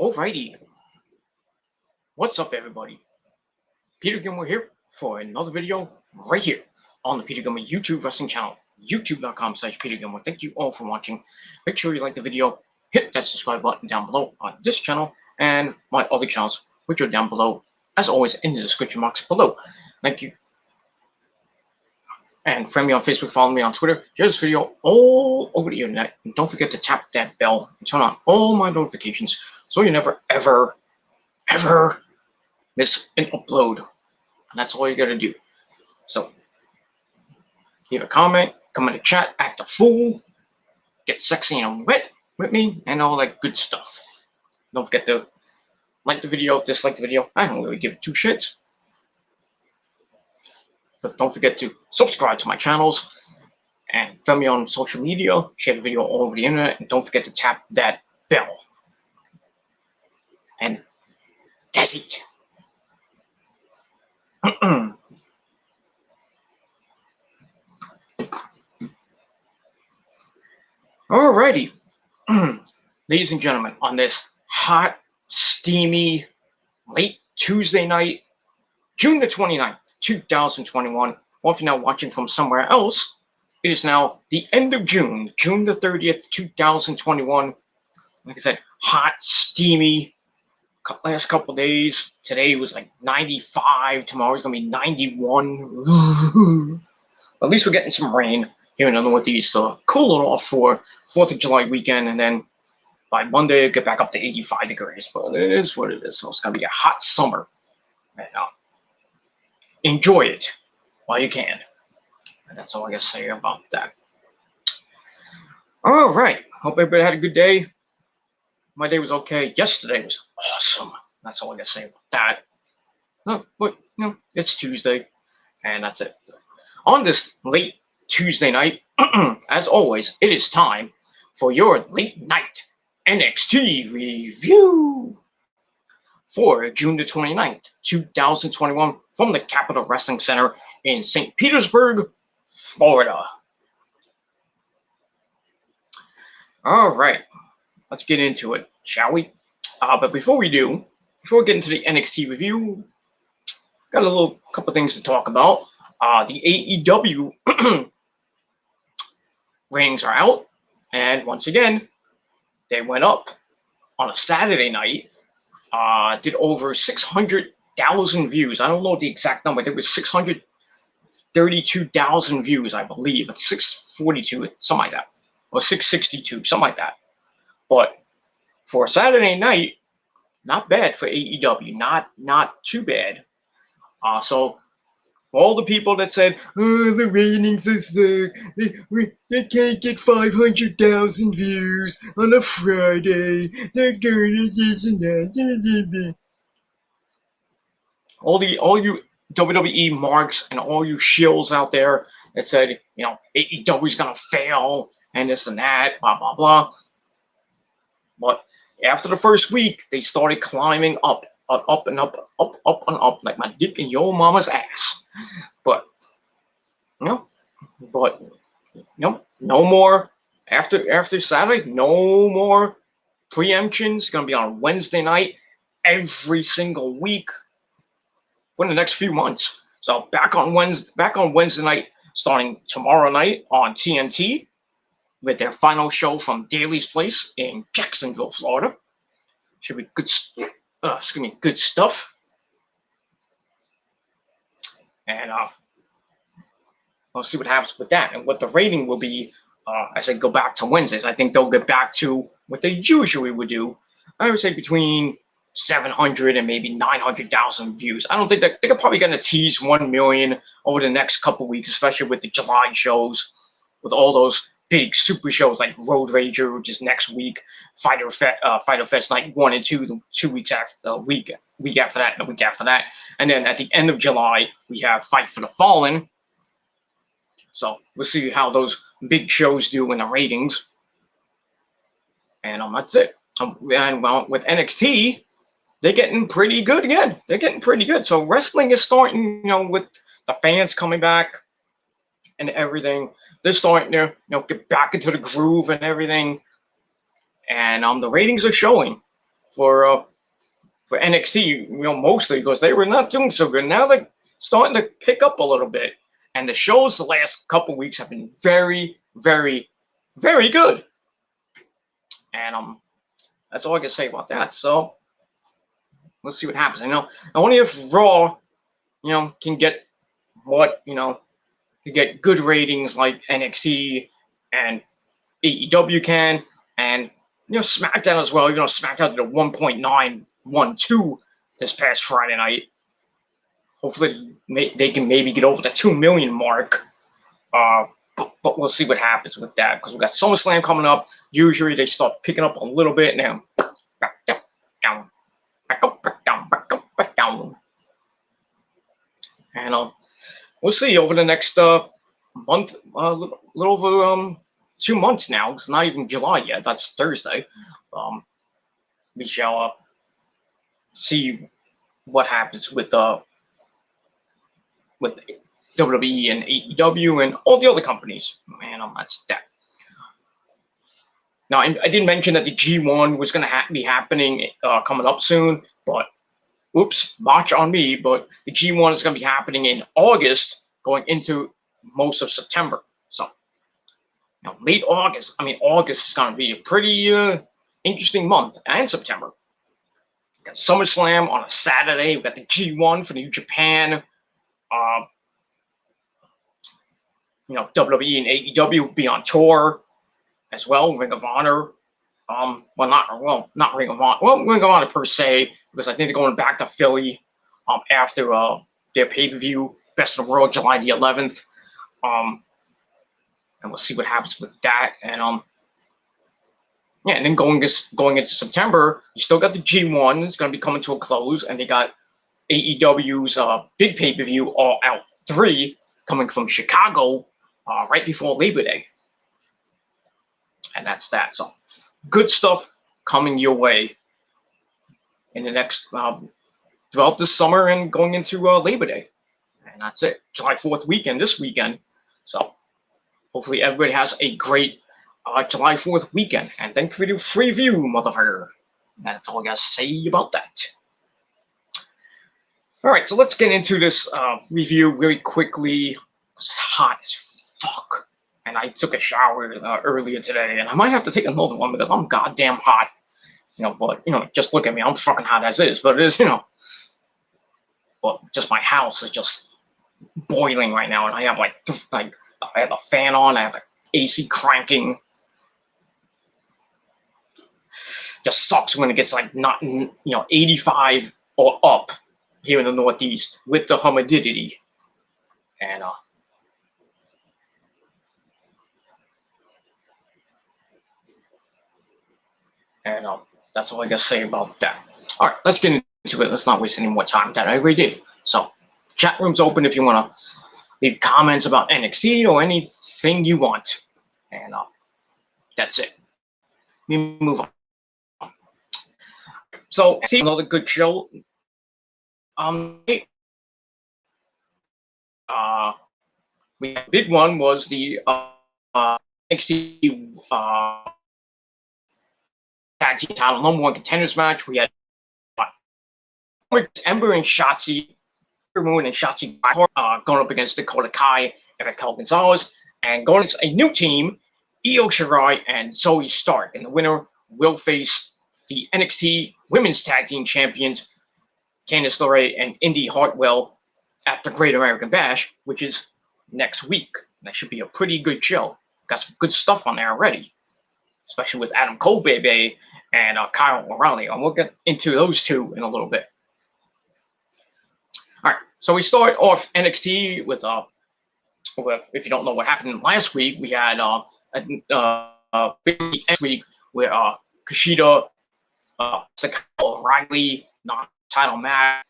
Alrighty, what's up everybody? Peter Gilmore here for another video right here on the Peter Gilmore YouTube wrestling channel, youtube.com/Peter Gilmore. Thank you all for watching. Make sure you like the video, hit that subscribe button down below on this channel and my other channels, which are down below, as always, in the description box below. Thank you. And friend me on Facebook, follow me on Twitter. Share this video all over the internet. And don't forget to tap that bell and turn on all my notifications so you never, ever miss an upload. And that's all you gotta do. So, leave a comment, come in the chat, act a fool, get sexy and wet with me, and all that good stuff. Don't forget to like the video, dislike the video. I don't really give two shits. But don't forget to subscribe to my channels and follow me on social media, share the video all over the internet, and don't forget to tap that bell. And that's it. Alrighty, ladies and gentlemen, on this hot, steamy, late Tuesday night, June the 29th, 2021, or if you're now watching from somewhere else, it is now the end of June, June the 30th, 2021. Like I said, hot, steamy, last couple days. Today was like 95, tomorrow's gonna be 91. At least we're getting some rain here in the Northeast, so cool it off for 4th of July weekend, and then by Monday, get back up to 85 degrees, but it is what it is, so it's gonna be a hot summer. And, enjoy it while you can. And that's all I gotta say about that. All right, hope everybody had a good day. My day was okay. Yesterday was awesome. That's all I gotta say about that. No, but you know, it's Tuesday, and that's it. On this late Tuesday night, as always, it is time for your late night NXT review for June the 29th, 2021, from the Capitol Wrestling Center in St. Petersburg, Florida. All right, let's get into it, shall we? But before we get into the NXT review, got a couple things to talk about. The AEW ratings are out, and once again, they went up on a Saturday night. Did over 600,000 views. I don't know the exact number. There was 632,000 views, I believe. 642, something like that. Or 662, something like that. But for a Saturday night, not bad for AEW. Not too bad. So for all the people that said, oh, the ratings are stuck, they can't get 500,000 views on a Friday, they're doing this and that. All you WWE marks and all you shills out there that said, you know, AEW's gonna fail and this and that, blah, blah, blah. But after the first week, they started climbing up and up, like my dick in your mama's ass. But no more after Saturday. No more preemptions. Gonna be on Wednesday night every single week for the next few months. So back on Wednesday night, starting tomorrow night on TNT with their final show from Daly's Place in Jacksonville, Florida. Should be good stuff. And we'll see what happens with that and what the rating will be as I go back to Wednesdays. I think they'll get back to what they usually would do. I would say between 700 and maybe 900,000 views. I don't think that they're probably going to tease 1 million over the next couple weeks, especially with the July shows, with all those big super shows like Road Rager, which is next week, Fighter Fest Night 1 and 2, the 2 weeks after, week after that, and the week after that. And then at the end of July, we have Fight for the Fallen. So we'll see how those big shows do in the ratings. And that's it. And well, with NXT, they're getting pretty good again. They're getting pretty good. So wrestling is starting, with the fans coming back and everything. They're starting to, get back into the groove and everything. And the ratings are showing. for NXT, mostly because they were not doing so good. Now they're starting to pick up a little bit, and the shows the last couple weeks have been very, very, very good. And that's all I can say about that. So let's see what happens. I wonder if Raw, can get what can get good ratings like NXT and AEW can, and SmackDown as well. SmackDown did a 1.912 this past Friday night. Hopefully, they can maybe get over the 2 million mark. But we'll see what happens with that, because we got SummerSlam coming up. Usually they start picking up a little bit now. Back down, back up, back down, back up, back down. And we'll see over the next month, a little over 2 months now. It's not even July yet. That's Thursday. We shall see what happens with WWE and AEW and all the other companies. Man, that's that. Now, I did mention that the G1 was going to be happening coming up soon, but oops, march on me. But the G1 is going to be happening in August, going into most of September. So, late August. August is going to be a pretty interesting month, and September. We got SummerSlam on a Saturday. We got the G1 for New Japan. WWE and AEW will be on tour as well. Ring of Honor. Not Ring of Honor. Well, Ring of Honor per se, because I think they're going back to Philly after their pay-per-view, Best in the World, July the 11th. And we'll see what happens with that. And and then going into September, you still got the G1. It's going to be coming to a close, and they got AEW's big pay-per-view, All Out 3, coming from Chicago right before Labor Day. And that's that. So good stuff coming your way in the next throughout this summer and going into Labor Day. And that's it. July 4th weekend, this weekend. So hopefully everybody has a great July 4th weekend. And thank you for the free view, motherfucker. That's all I got to say about that. All right, so let's get into this review really quickly. It's hot as fuck. And I took a shower earlier today, and I might have to take another one because I'm goddamn hot. But just look at me. I'm fucking hot as is, but it is, but just my house is just boiling right now, and I have I have the fan on, I have the AC cranking. Just sucks when it gets not 85 or up here in the Northeast with the humidity. And that's all I got to say about that. All right, let's get into it. Let's not waste any more time. That I already did. So, chat room's open if you want to leave comments about NXT or anything you want. And that's it. Let me move on. So, another good show. The big one was the NXT tag team title #1 contenders match. We had Ember and Shotzi, Moon and Shotzi going up against Dakota Kai and Raquel Gonzalez, and going against a new team, Io Shirai and Zoe Stark. And the winner will face the NXT Women's Tag Team Champions, Candice LeRae and Indy Hartwell, at the Great American Bash, which is next week. That should be a pretty good show. Got some good stuff on there already, especially with Adam Cole, baby, and Kyle O'Reilly. And we'll get into those two in a little bit. All right, so we start off NXT with if you don't know what happened last week, we had big next week where Kushida, Kyle O'Reilly non-title match,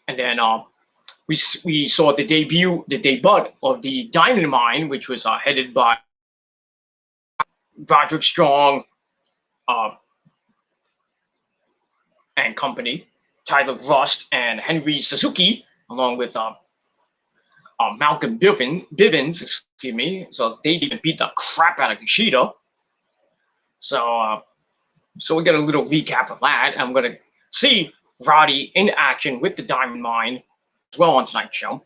and then we saw the debut of the Diamond Mine, which was headed by Roderick Strong and company, Tyler Rust and Henry Suzuki, along with Malcolm Bivens, excuse me. So they even beat the crap out of Kushida. So So we get a little recap of that. I'm going to see Roddy in action with the Diamond Mine as well on tonight's show.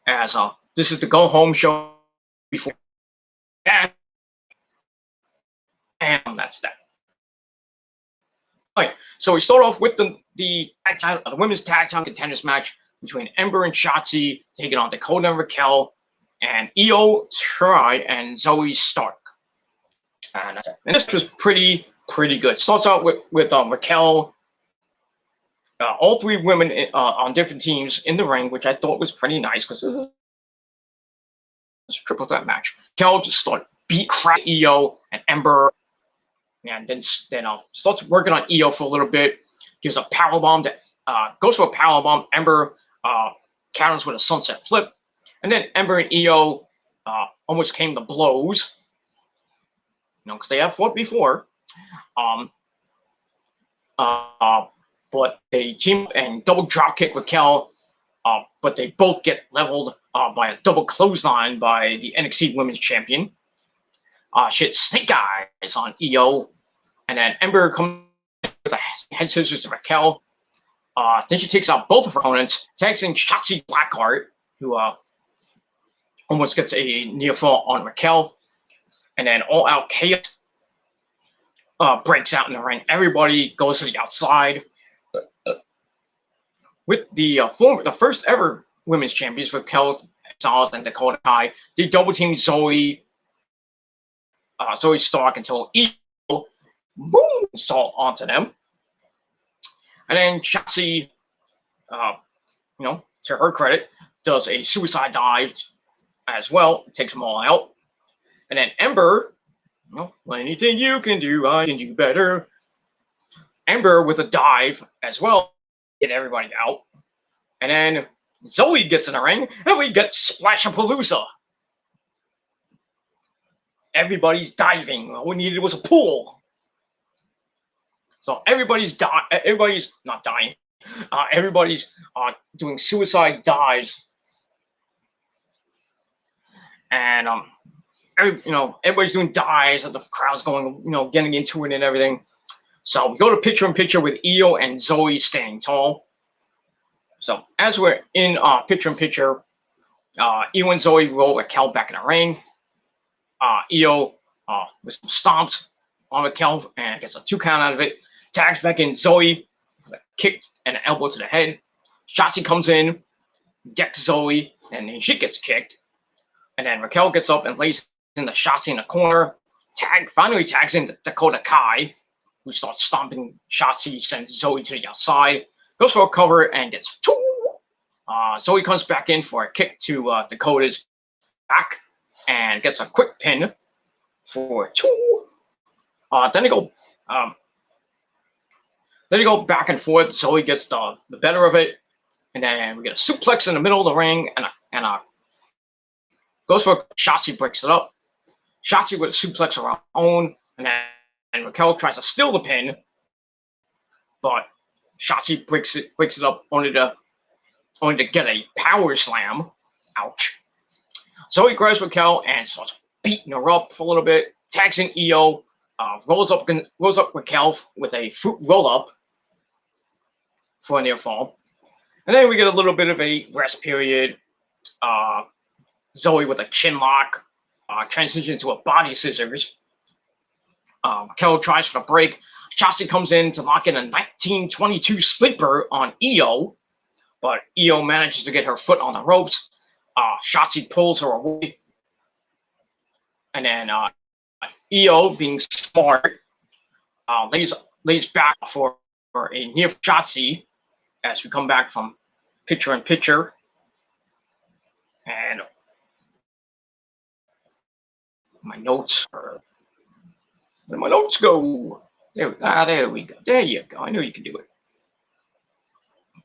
As this is the go home show before that. And that's that. All right, so we start off with the women's tag team contenders match between Ember and Shotzi taking on Dakota and Raquel, and Io Shirai and Zoe Stark. And this was pretty good. Starts out with Raquel. All three women on different teams in the ring, which I thought was pretty nice because this is a triple threat match. Raquel just started beat crap Io and Ember, and then starts working on Io for a little bit. Gives a powerbomb that goes for a powerbomb. Ember counters with a sunset flip, and then Ember and Io almost came to blows. Because they have fought before. But they team up and double drop kick Raquel, but they both get leveled by a double clothesline by the NXT Women's Champion. She snake eyes on Io, and then Ember comes with a head scissors to Raquel. Then she takes out both of her opponents, tags in Shotzi Blackheart, who almost gets a near fall on Raquel. And then all out chaos breaks out in the ring. Everybody goes to the outside. With the first ever women's champions, Raquel Gonzalez and Dakota Kai, they double team Zoe Stark until Io moonsault onto them. And then Shotzi, to her credit, does a suicide dive as well. Takes them all out. And then Ember, anything you can do, I can do better. Ember with a dive as well, get everybody out. And then Zoe gets in the ring, and we get Splashapalooza. Everybody's diving. All we needed was a pool. So everybody's not dying. Everybody's doing suicide dives. And everybody's doing dives, and the crowd's going, getting into it and everything. So we go to picture-in-picture with Io and Zoe standing tall. So as we're in picture-in-picture, Io and Zoe roll Raquel back in the ring. Io with some stomps on Raquel and gets a 2 count out of it. Tags back in Zoe with a kick and an elbow to the head. Shotzi comes in, decks Zoe, and then she gets kicked. And then Raquel gets up and lays in the Shotzi in the corner. Finally tags in Dakota Kai, who starts stomping Shotzi, sends Zoe to the outside. Goes for a cover and gets 2. Zoe comes back in for a kick to Dakota's back and gets a quick pin for 2. Then they go back and forth. Zoe gets the better of it, and then we get a suplex in the middle of the ring, and goes for Shotzi, breaks it up. Shotzi with a suplex of her own, and Raquel tries to steal the pin, but Shotzi breaks it up only to get a power slam. Ouch. Zoe grabs Raquel and starts beating her up for a little bit. Tags in Io, rolls up Raquel with a fruit roll up for a near fall, and then we get a little bit of a rest period. Zoe with a chin lock, transition to a body scissors. Raquel tries for the break. Shotzi comes in to lock in a 1922 sleeper on Io, but Io manages to get her foot on the ropes. Shotzi pulls her away, and then Io, being smart, lays back for a near Shotzi as we come back from picture-in-picture. And my notes are... Where did my notes go? There we go. There you go. I knew you could do it.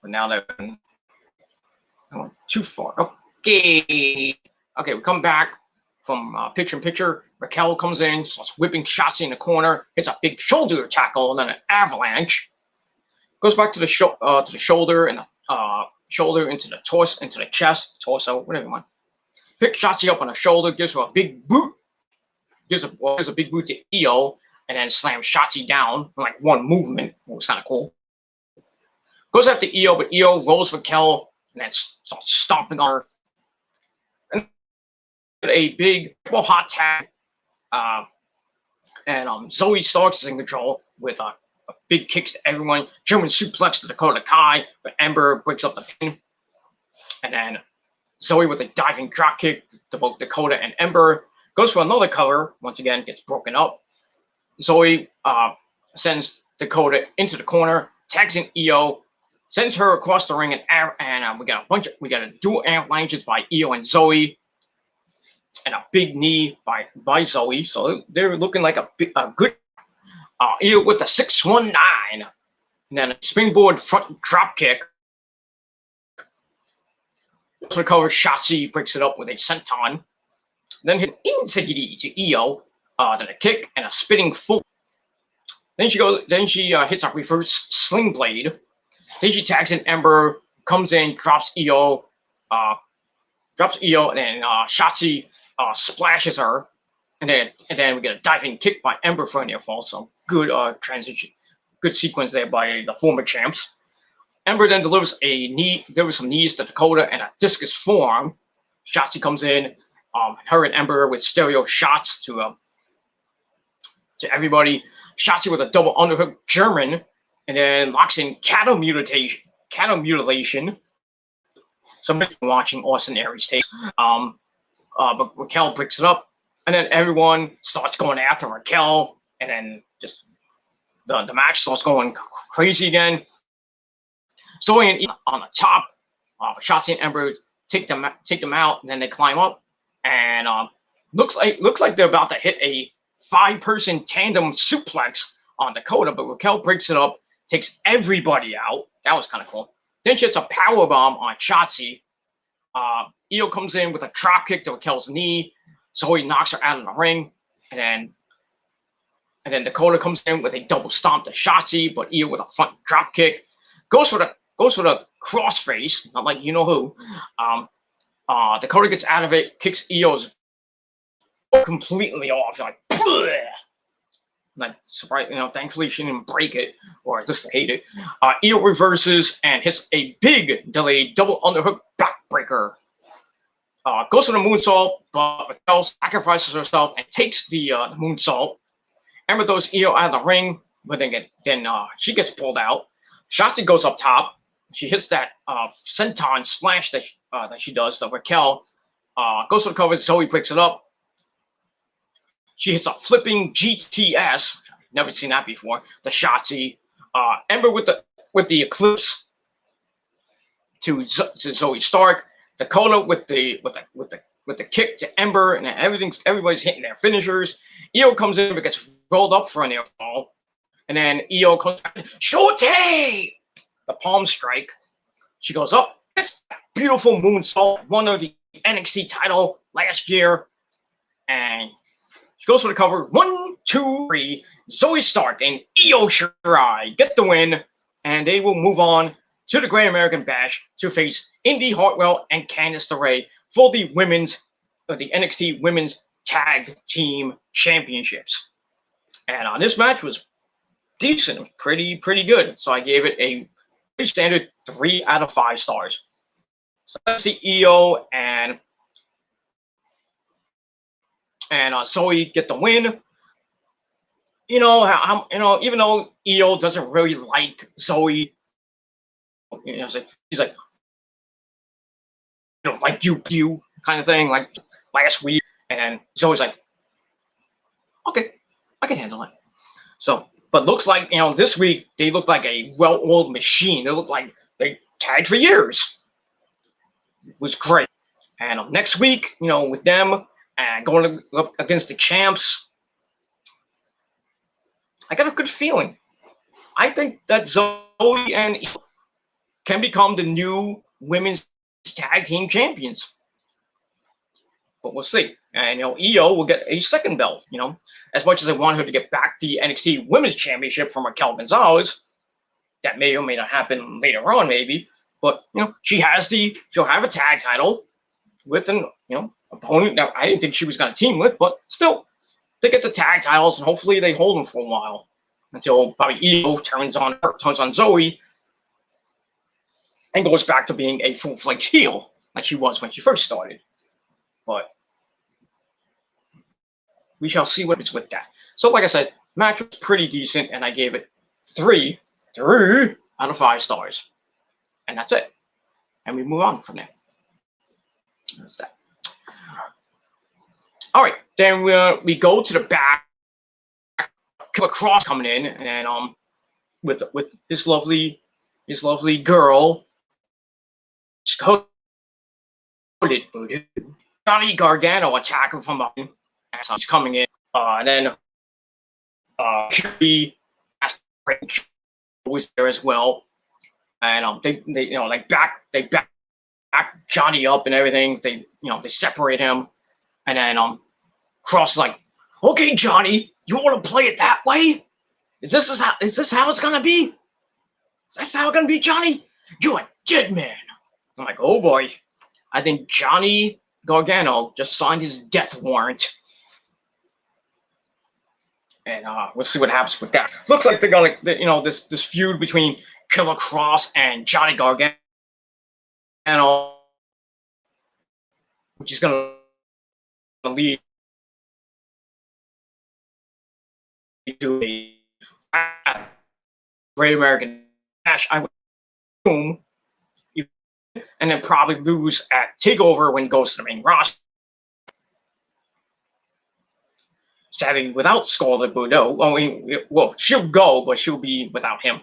But now that I went too far. Okay, we come back from picture-in-picture. Raquel comes in, starts whipping Shotzi in the corner, hits a big shoulder tackle, and then an avalanche. Goes back to the shoulder, and shoulder into the torso, into the chest, torso, whatever you want. Picks Shotzi up on the shoulder, gives her a big boot. Gives a big boot to Io. and then slams Shotzi down in like one movement. It was kind of cool. Goes after Io, but Io rolls Raquel and then starts stomping on her. And a big hot tag. And Zoe Starks is in control with a big kicks to everyone. German suplex to Dakota Kai, but Ember breaks up the pin. And then Zoe with a diving drop kick to both Dakota and Ember. Goes for another cover. Once again, gets broken up. Zoe sends Dakota into the corner, tags in Io, sends her across the ring, and we got a dual avalanches by Io and Zoe, and a big knee by Zoe. So they're looking like a good Io with the 619, and then a springboard front drop kick. Recover, Shotzi breaks it up with a senton. Then hit Insegiri to Io, then a kick and a spinning full. Then she hits a reverse sling blade. Then she tags in Ember, comes in, drops Io, and then Shotzi splashes her, and then we get a diving kick by Ember for a near fall. So good transition, good sequence there by the former champs. Ember then delivers some knees to Dakota and a discus forearm. Shotzi comes in, her and Ember with stereo shots to everybody. Shotzi with a double underhook German, and then locks in cattle mutilation. Somebody watching Austin Aries tape. But Raquel breaks it up, and then everyone starts going after Raquel, and then just the match starts going crazy again. Zoe and on the top, Shotzi and Ember take them out, and then they climb up, and looks like they're about to hit a 5-person tandem suplex on Dakota, but Raquel breaks it up, takes everybody out. That was kind of cool. Then she hits a power bomb on Shotzi. Io comes in with a drop kick to Raquel's knee. Zoe knocks her out of the ring, and then Dakota comes in with a double stomp to Shotzi, but Io with a front drop kick. Goes for the crossface, not like you know who. Dakota gets out of it, kicks Io's completely off, like, surprise, thankfully she didn't break it, or just hate it. Io reverses and hits a big delayed double underhook backbreaker. Goes for the moonsault, but Raquel sacrifices herself and takes the moonsault. Ember throws Io out of the ring, but then she gets pulled out. Shotzi goes up top. She hits that senton splash that she does to Raquel. Goes for the cover. Zoe picks it up. She hits a flipping GTS. Never seen that before. The Shotzi. Ember with the eclipse to Zoe Stark. Dakota with the kick to Ember, and everybody's hitting their finishers. Io comes in but gets rolled up for a near fall, and then Io comes back. Shorty! The palm strike. She goes up. This beautiful moonsault, one of the NXT title last year, and she goes for the cover. 1, 2, 3. Zoe Stark and Io Shirai get the win, and they will move on to the Great American Bash to face Indy Hartwell and Candice LeRae for the NXT Women's Tag Team Championships. And this match was decent, pretty good. So I gave it a pretty standard 3 out of 5 stars. So let's see Io and Zoe get the win. Even though Io doesn't really like Zoe, he's like, like you kind of thing, like last week, and Zoe's like, okay, I can handle it. So, but looks like this week they look like a well-oiled machine. They look like they tagged for years. It was great. And next week, with them and going up against the champs, I got a good feeling. I think that Zoe and Io can become the new women's tag team champions. But we'll see. And Io will get a second belt. As much as I want her to get back the NXT Women's Championship from Raquel Gonzalez, that may or may not happen later on, maybe. But she'll have a tag title with an opponent that I didn't think she was going to team with, but still, they get the tag titles, and hopefully they hold them for a while until probably Io turns on Zoe and goes back to being a full-fledged heel like she was when she first started. But we shall see what it's with that. So, like I said, match was pretty decent, and I gave it 3 out of 5 stars. And that's it. And we move on from there. That's that. All right, then we go to the back. Killer Cross coming in, and with his lovely girl, Johnny Gargano attacking from behind. He's coming in, and then Shuri was there as well, and they back Johnny up and everything. They separate him, and then Cross is like, okay, Johnny, you want to play it that way? Is this how it's gonna be? Is this how it's gonna be, Johnny? You're a dead man. I'm like, oh boy. I think Johnny Gargano just signed his death warrant. And we'll see what happens with that. Looks like they're gonna, this feud between Killer Cross and Johnny Gargano, which is gonna lead to a Great American Bash, I would assume, and then probably lose at TakeOver when he goes to the main roster. Sadly, without Scarlett Bordeaux, well, she'll go, but she'll be without him.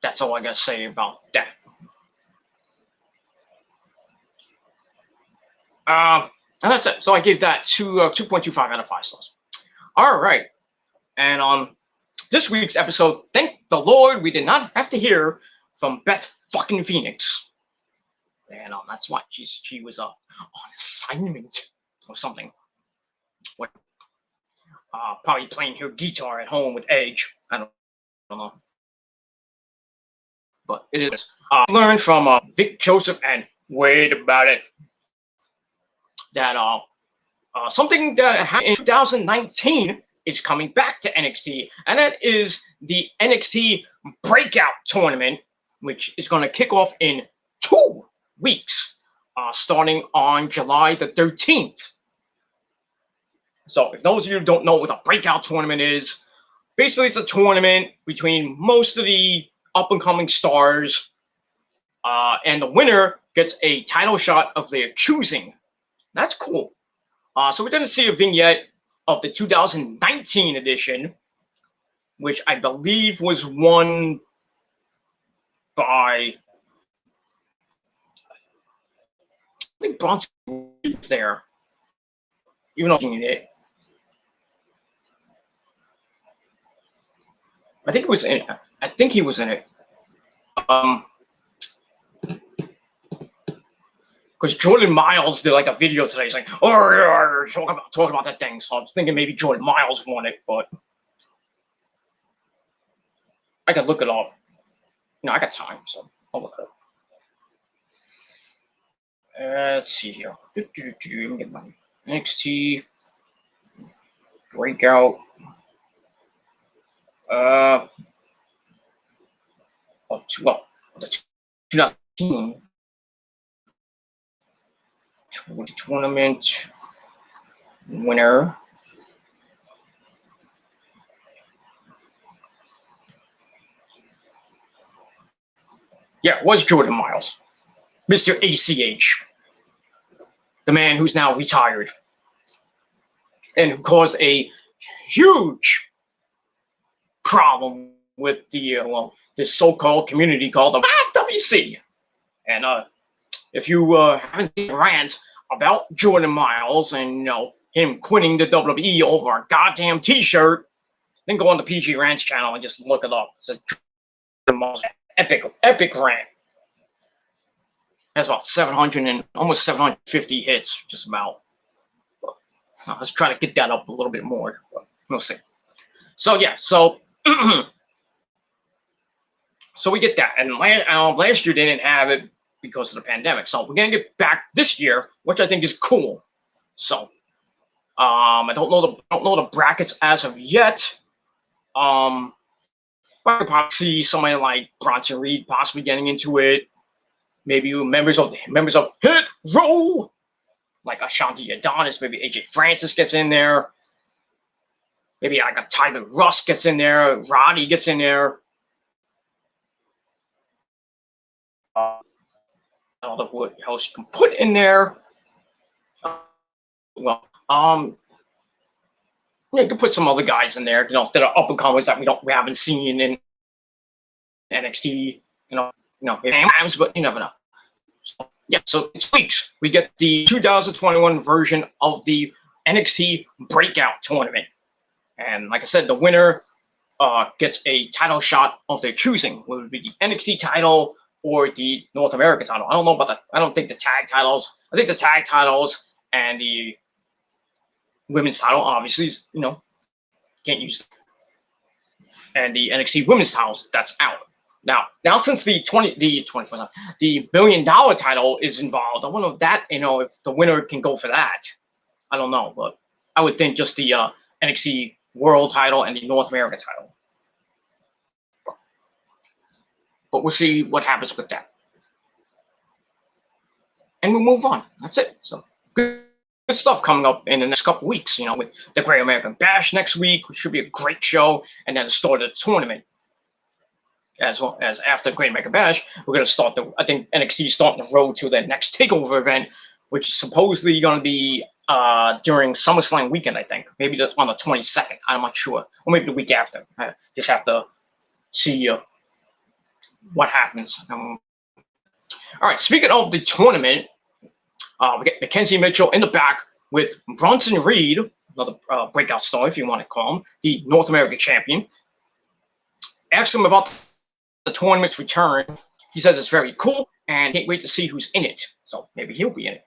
That's all I gotta say about that. And that's it. So I gave that 2.25 out of 5 stars. All right, and on this week's episode, thank the Lord we did not have to hear from Beth fucking Phoenix. And that's why she was on assignment or something. Probably playing her guitar at home with Edge. I don't know. But it is. Learned from Vic Joseph and Wade about it that something that happened in 2019 is coming back to NXT, and that is the NXT Breakout Tournament, which is going to kick off in 2 weeks, starting on July the 13th. So if those of you who don't know what a Breakout Tournament is, basically it's a tournament between most of the up-and-coming stars, and the winner gets a title shot of their choosing. That's cool. So we're going to see a vignette of the 2019 edition, which I believe was won by, I think Bronson was there, even though it. I think he was in it. Because Jordan Miles did like a video today. He's like, oh, talk about that thing. So I was thinking maybe Jordan Miles won it, but I could look it up. I got time, so I'll look it up. Let's see here. Let me get my NXT Breakout. The 2019 tournament winner. Yeah, it was Jordan Miles, Mr. ACH, the man who's now retired and who caused a huge problem with the this so-called community called the WC. And if you haven't seen rants about Jordan Miles and him quitting the WWE over a goddamn T-shirt, then go on the PG Rants channel and just look it up. It's a Jordan Miles epic rant. Has about 700 and almost 750 hits, just about. But, let's try to get that up a little bit more. But we'll see. So yeah, so we get that, and last year they didn't have it because of the pandemic. So we're gonna get back this year, which I think is cool. So I don't know the brackets as of yet. But I could probably see somebody like Bronson Reed possibly getting into it. Maybe members of Hit Row, like Ashanti Adonis. Maybe AJ Francis gets in there. Maybe like a Tyler Russ gets in there. Roddy gets in there. I don't know what else you can put in there. Well, yeah, you can put some other guys in there, that are up and comers that we haven't seen in NXT, but you never know. So, yeah, so it's weeks. We get the 2021 version of the NXT Breakout Tournament, and like I said, the winner gets a title shot of their choosing, whether it be the NXT title or the North American title. I don't know about that. I don't think the tag titles. I think the tag titles and the women's title, obviously, can't use them. And the NXT women's titles, that's out. Now since the $1 billion title is involved, I wonder if that, if the winner can go for that. I don't know, but I would think just the NXT World title and the North American title. But we'll see what happens with that. And we'll move on. That's it. So good stuff coming up in the next couple weeks, with the Great American Bash next week, which should be a great show, and then the start of the tournament. As well as after Great American Bash, we're going to start I think NXT is starting the road to the next TakeOver event, which is supposedly going to be during SummerSlam weekend, I think. Maybe on the 22nd. I'm not sure. Or maybe the week after. I just have to see what happens. All right, speaking of the tournament, we get Mackenzie Mitchell in the back with Bronson Reed, another breakout star, if you want to call him, the North American champion. Ask him about the tournament's return. He says it's very cool and can't wait to see who's in it. So maybe he'll be in it.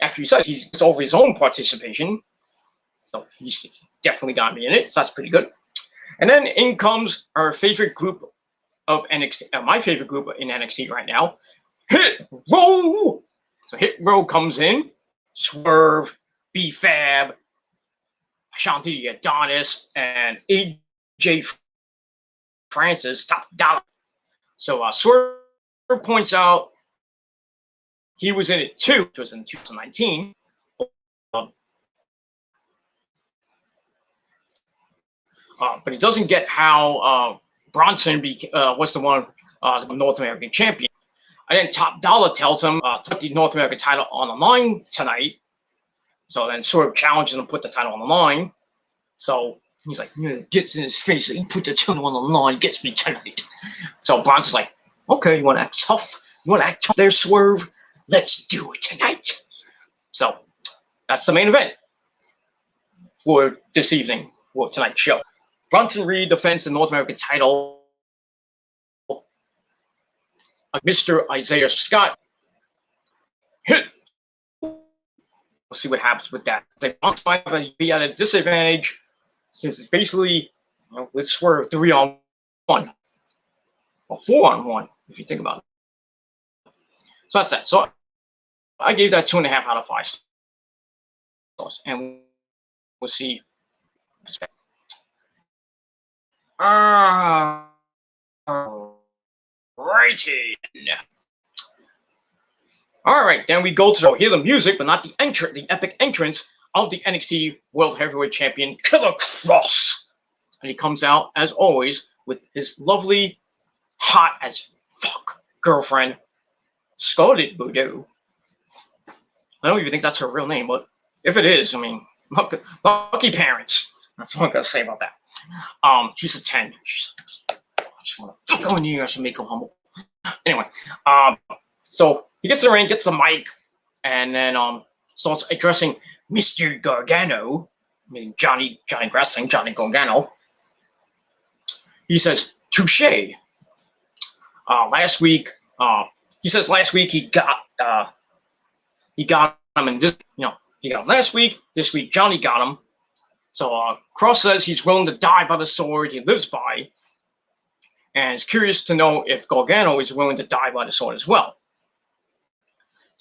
After he says he's over his own participation, so he's definitely got to be in it. So that's pretty good. And then in comes our favorite group of NXT, my favorite group in NXT right now, Hit Row. So Hit Row comes in, Swerve, B-Fab, Ashanti Adonis, and AJ Francis, top dollar. So Swerve points out he was in it too, which was in 2019. But he doesn't get how Bronson was the one, the North American champion. And then Top Dollar tells him to put the North American title on the line tonight. So then Swerve challenges him to put the title on the line. So he's like, gets in his face, he put the title on the line, gets me tonight. So Bronson's like, okay, you want to act tough? You want to act tough there, Swerve? Let's do it tonight. So that's the main event for this evening, for tonight's show. Bronson Reed defends the North American title. Mr. Isaiah Scott. Hit. We'll see what happens with that. They might be at a disadvantage since it's basically, with Swerve 3-on-1. Or 4-on-1, if you think about it. So that's that. So I gave that 2.5 out of 5 stars. And we'll see. Righty. All right, then we go to hear the music, but not the epic entrance of the NXT World Heavyweight Champion, Killer Kross. And he comes out, as always, with his lovely, hot as fuck girlfriend, Scarlett Bordeaux. I don't even think that's her real name, but if it is, lucky parents. That's what I'm going to say about that. She's a 10. I just want to fuck on you. I should make her humble. Anyway, so he gets in the ring, gets the mic, and then starts addressing Mr. Gargano. Johnny Wrestling, Johnny Gargano. He says, touche. Last week he got him, and he got him last week. This week Johnny got him. So Kross says he's willing to die by the sword he lives by, and is curious to know if Gargano is willing to die by the sword as well.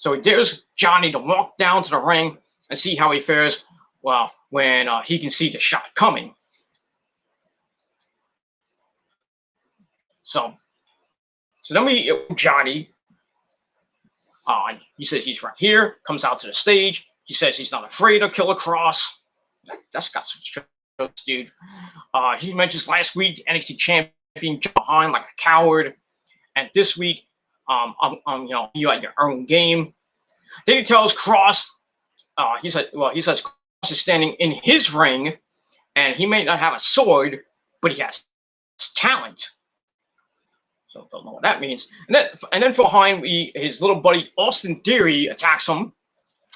So he dares Johnny to walk down to the ring and see how he fares. Well, when he can see the shot coming. So then we Johnny. He says he's right here. Comes out to the stage. He says he's not afraid of Killer Cross. That's got some jokes, dude. He mentions last week NXT champion jumped behind like a coward, and this week, you at your own game. Then he tells Cross, he says Cross is standing in his ring, and he may not have a sword, but he has talent. So don't know what that means. And then from behind, his little buddy Austin Theory attacks him.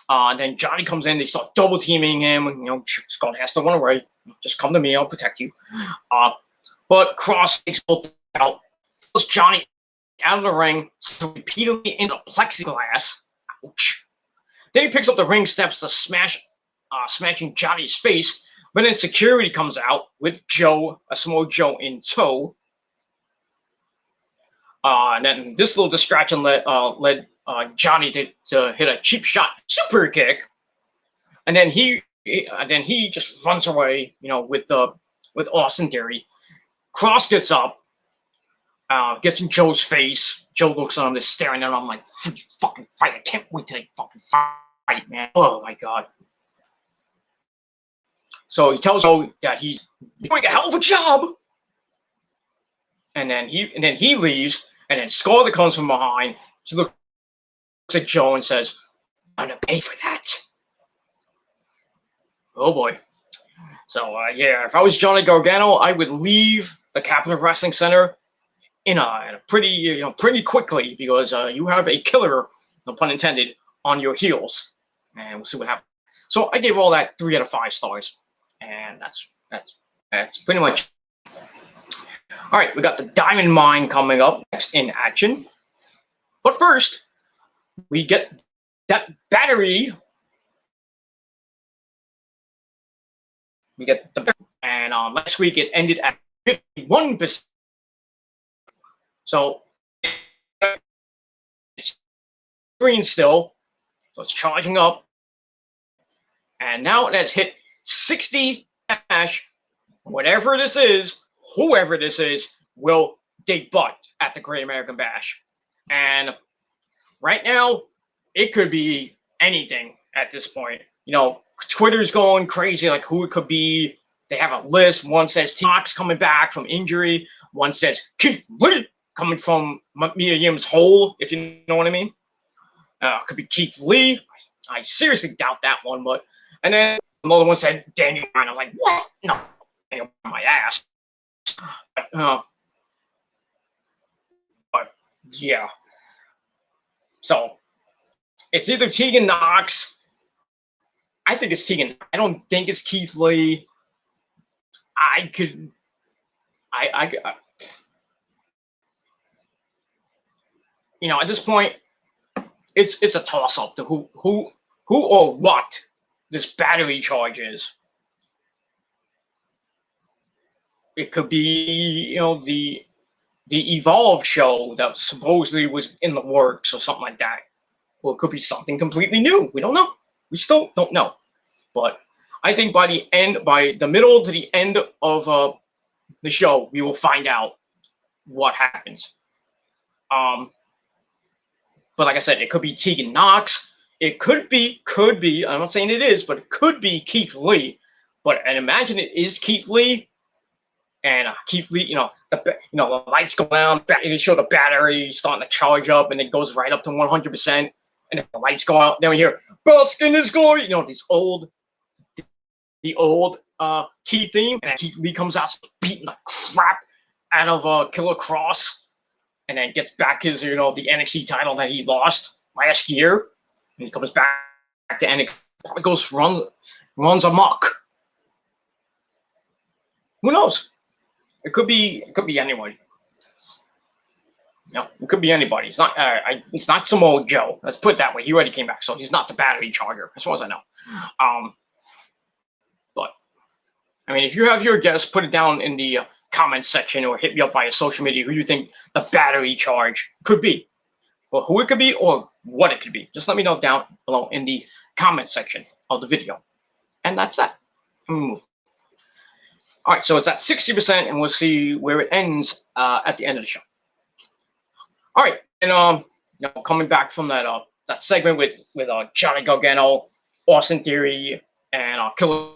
And then Johnny comes in. They start double teaming him. And, Scott has to run away. Just come to me. I'll protect you. But Cross takes both out, pulls Johnny out of the ring, so repeatedly into plexiglass. Ouch. Then he picks up the ring steps to smashing Johnny's face. But then security comes out with Joe, a small Joe in tow. And then this little distraction led Johnny to hit a cheap shot super kick, and then he just runs away, with Austin Theory. Cross gets up, gets in Joe's face. Joe looks at him, is staring at him like, "Fucking fight! I can't wait till they fucking fight, man! Oh my god!" So he tells Joe that he's doing a hell of a job, and then he leaves. And then Scarlett comes from behind. She looks at Joe and says, "I'm gonna pay for that." Oh boy. So if I was Johnny Gargano, I would leave the Capitol Wrestling Center in a pretty quickly, because you have a killer, no pun intended, on your heels, and we'll see what happens. So I gave all that 3 out of 5 stars, and that's pretty much. All right, we got the Diamond Mine coming up next in action. But first, we get that battery. And last week it ended at 51%. So it's green still, so it's charging up. And now it has hit 60 cash. Whatever this is, whoever this is, will dig butt at the Great American Bash. And right now, it could be anything at this point. Twitter's going crazy, like who it could be. They have a list. One says Knox coming back from injury. One says Keith Lee coming from Mia Yim's hole, if you know what I mean. Could be Keith Lee. I seriously doubt that one. And then another one said Daniel Bryan. I'm like, what? No, Daniel Bryan, my ass. But yeah. So it's either Tegan Knox. I think it's Tegan. I don't think it's Keith Lee. I at this point, it's a toss up to who or what this battery charge is. It could be, the Evolve show that supposedly was in the works or something like that. Or it could be something completely new. We don't know. We still don't know. But I think by the middle to the end of the show, we will find out what happens. But like I said, it could be Tegan Knox. It could be, I'm not saying it is, but it could be Keith Lee. And imagine it is Keith Lee. And Keith Lee, the lights go down, they show the battery starting to charge up, and it goes right up to 100%. And then the lights go out. Then we hear "Bask in His Glory." The old Keith theme, and then Keith Lee comes out beating the crap out of Killer Cross, and then gets back his the NXT title that he lost last year. And he comes back to NXT, probably runs amok. Who knows? It could be anyone. It could be anybody. It's not Samoa Joe. Let's put it that way. He already came back, so he's not the battery charger, as far as I know. But I mean, if you have your guess, put it down in the comments section or hit me up via social media who you think the battery charge could be, or who it could be, or what it could be. Just let me know down below in the comment section of the video. And that's that. Let me move. All right, so it's at 60%, and we'll see where it ends at the end of the show. All right, and coming back from that that segment with Johnny Gargano, Austin Theory, and Killer.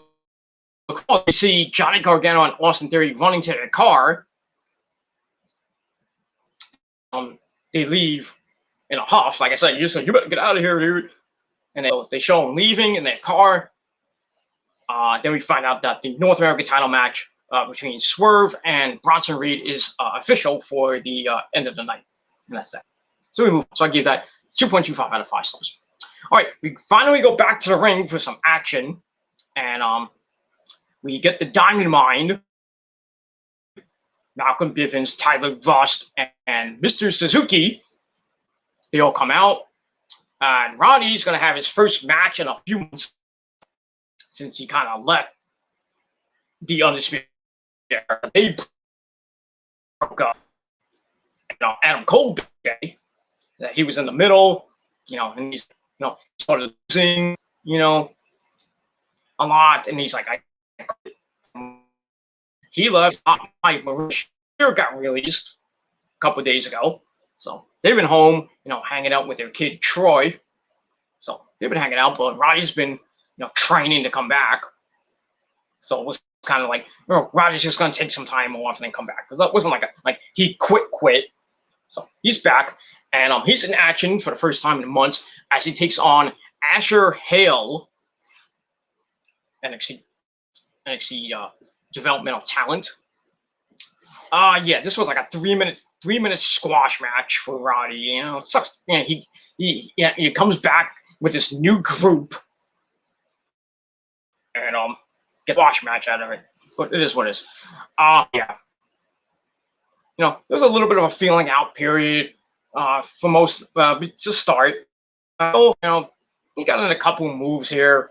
You see Johnny Gargano and Austin Theory running to their car. They leave in a huff. Like I said, you better get out of here, dude. And they show them leaving in their car. Then we find out that the North American title match between Swerve and Bronson Reed is official for the end of the night. And that's that. So we move on. So I give that 2.25 out of 5 stars. All right, we finally go back to the ring for some action. And we get the Diamond Mine, Malcolm Bivens, Tyler Rust, and Mr. Suzuki. They all come out. And Roddy's going to have his first match in a few months since he kind of left the Undisputed Era. They broke up. Adam Cole Day, that he was in the middle, and he's, started losing, a lot. And he's like, he left. Mike Maurice got released a couple of days ago. So they've been home, hanging out with their kid Troy. So they've been hanging out, but Roddy's been, training to come back. So it was kind of like, Roddy's just going to take some time off and then come back. That wasn't like he quit. So he's back, and he's in action for the first time in months as he takes on Asher Hale, NXT developmental talent. Yeah, this was like a 3-minute squash match for Roddy. It sucks. He comes back with this new group, and gets a squash match out of it. But it is what it is. Yeah. There's a little bit of a feeling out period for most to start. He got in a couple moves here.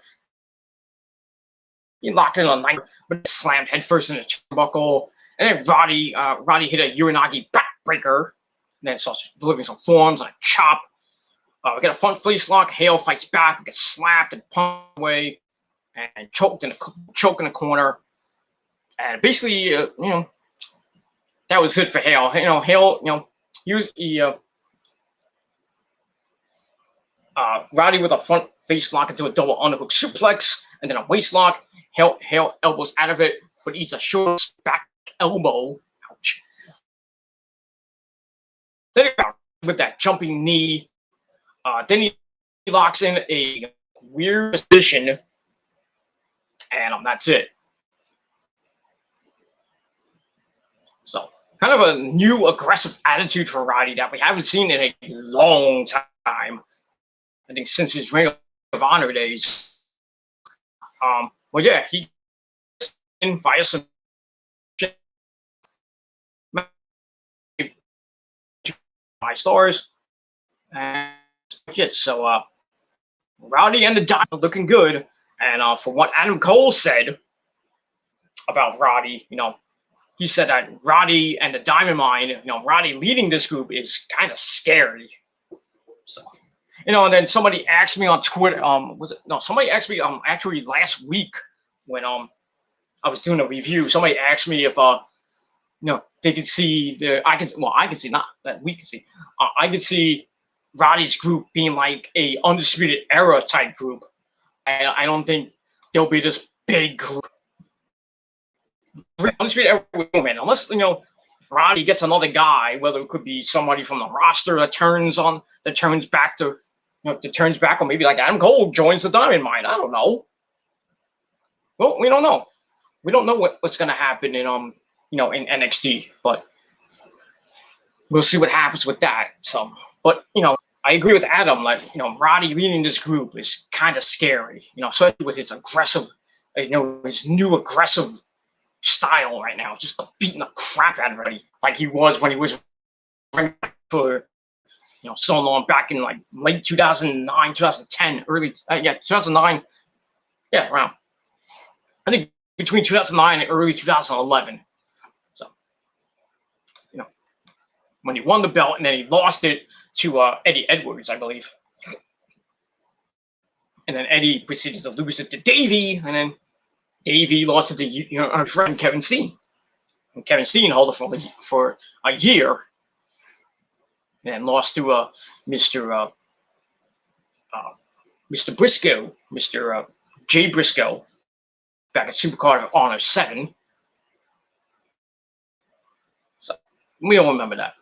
He locked in on night, but slammed headfirst in the turnbuckle. And then Roddy hit a Uranagi backbreaker. And then starts delivering some forms and a chop. We get a front face lock. Hale fights back, gets slapped and punched away, and choked in the corner. And basically, that was it for Hale. Hale, Roddy with a front face lock into a double underhook suplex, and then a waist lock. Hale elbows out of it, but eats a short back elbow. Ouch. Then he with that jumping knee. Then he locks in a weird position, and that's it. So, kind of a new aggressive attitude for Roddy that we haven't seen in a long time. I think since his Ring of Honor days. But yeah, he in via some 5 stars. And shit, so Roddy and the Diamond are looking good. And for what Adam Cole said about Roddy, he said that Roddy and the Diamond Mine, Roddy leading this group is kind of scary. So, and then somebody asked me on Twitter, somebody asked me actually last week when I was doing a review. Somebody asked me if they could see I could see, not that we could see. I could see Roddy's group being like a Undisputed Era type group. I don't think there'll be this big group. Undisputed Era woman, unless Roddy gets another guy, whether it could be somebody from the roster that turns back, or maybe like Adam Cole joins the Diamond Mine. I don't know. Well, we don't know. We don't know what's going to happen in in NXT, but we'll see what happens with that. So, but I agree with Adam. Like Roddy leading this group is kind of scary. Especially with his aggressive, his new aggressive style right now, just beating the crap out of everybody, like he was when he was for so long back in like late 2009, 2010, early 2009, around. I think between 2009 and early 2011. So when he won the belt and then he lost it to Eddie Edwards, I believe. and then Eddie proceeded to lose it to Davey, and then Davey lost it to our friend Kevin Steen. And Kevin Steen held it for a year, and lost to Mr. Mr. Briscoe, Mr. Jay Briscoe, back at Supercard of Honor 7. So we all remember that.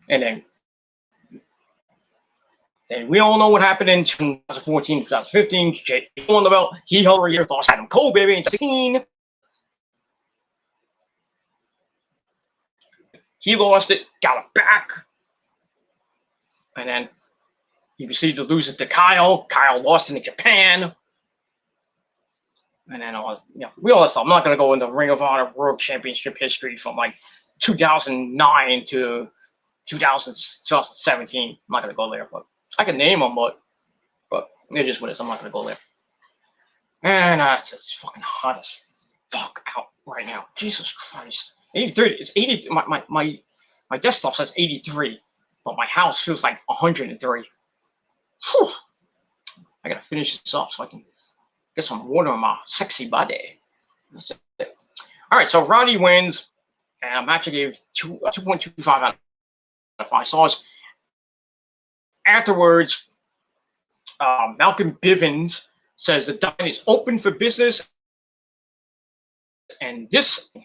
And then we all know what happened in 2014, 2015. Jay won the belt. He held a year, lost Adam Cole, baby, in 2016. He lost it, got it back. And then he proceeded to lose it to Kyle. Kyle lost it in Japan. And then we all saw. I'm not going to go into Ring of Honor World Championship history from like 2009 to 2017. I'm not going to go there, but I can name them, but it is what it is. I'm not going to go there. And it's fucking hot as fuck out right now. Jesus Christ. 83. It's 80. My desktop says 83, but my house feels like 103. Whew. I got to finish this up so I can get some water on my sexy body. That's it. All right, so Roddy wins, and match I gave 2.25 out of 5 stars. Afterwards, Malcolm Bivens says the dine is open for business, and this, we'll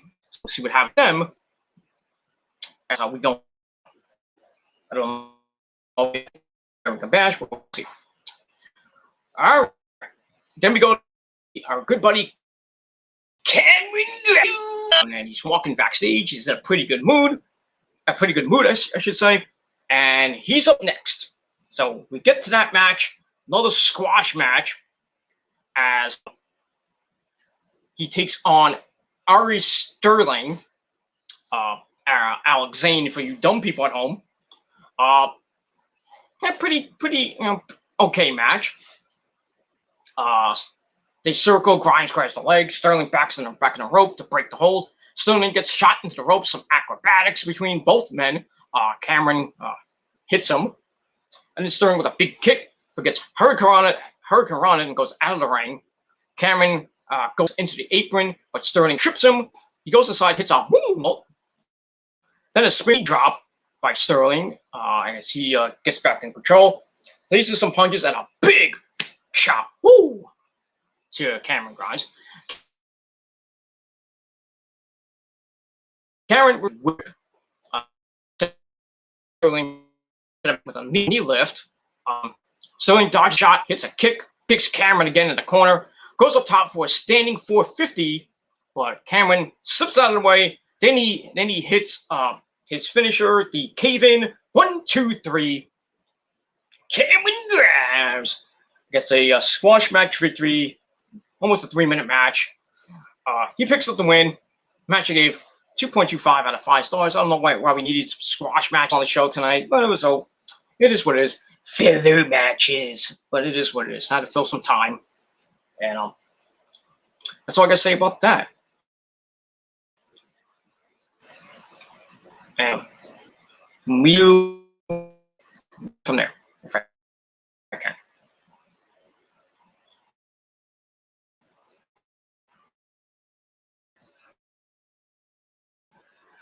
see what happens to them. As we don't, I don't know. American Bash, we'll see. All right, then we go to our good buddy Cameron Grimes, and he's walking backstage. He's in a pretty good mood, I should say, and he's up next. So we get to that match, another squash match, as he takes on Ari Sterling, Alex Zane for you dumb people at home. A pretty okay match. They circle, Grimes grabs the leg, Sterling backs in the rope to break the hold. Sterling gets shot into the rope, some acrobatics between both men. Cameron hits him, and then Sterling with a big kick, but gets Hurricane on it and goes out of the ring. Cameron goes into the apron, but Sterling trips him. He goes inside, hits a moonsault. Then a spin drop by Sterling as he gets back in control. Laces some punches and a big chop to Cameron Grimes. Cameron whip Sterling with a knee lift. Sterling dodge shot, hits a kick, kicks Cameron again in the corner, goes up top for a standing 450, but Cameron slips out of the way. Then he hits his finisher, the cave-in 1, 2, 3. Cameron Grimes gets a squash match victory, almost a 3-minute match. He picks up the win. Match I gave 2.25 out of 5 stars. I don't know why we needed some squash match on the show tonight, but it is what it is. Filler matches, but it is what it is. I had to fill some time, and that's all I got to say about that. And we'll from there, if I can.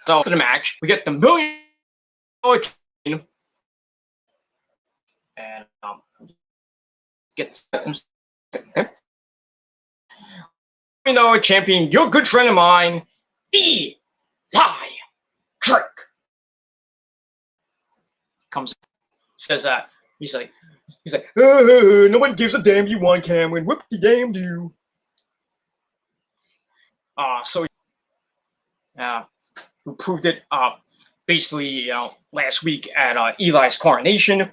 So for the match, we get the $1 million chain, and get okay. $1 million champion, your good friend of mine, Eli Drake, comes, says that he's like, nobody gives a damn. You won, Cameron. Whoop the damn do. So who proved it basically last week at Eli's coronation.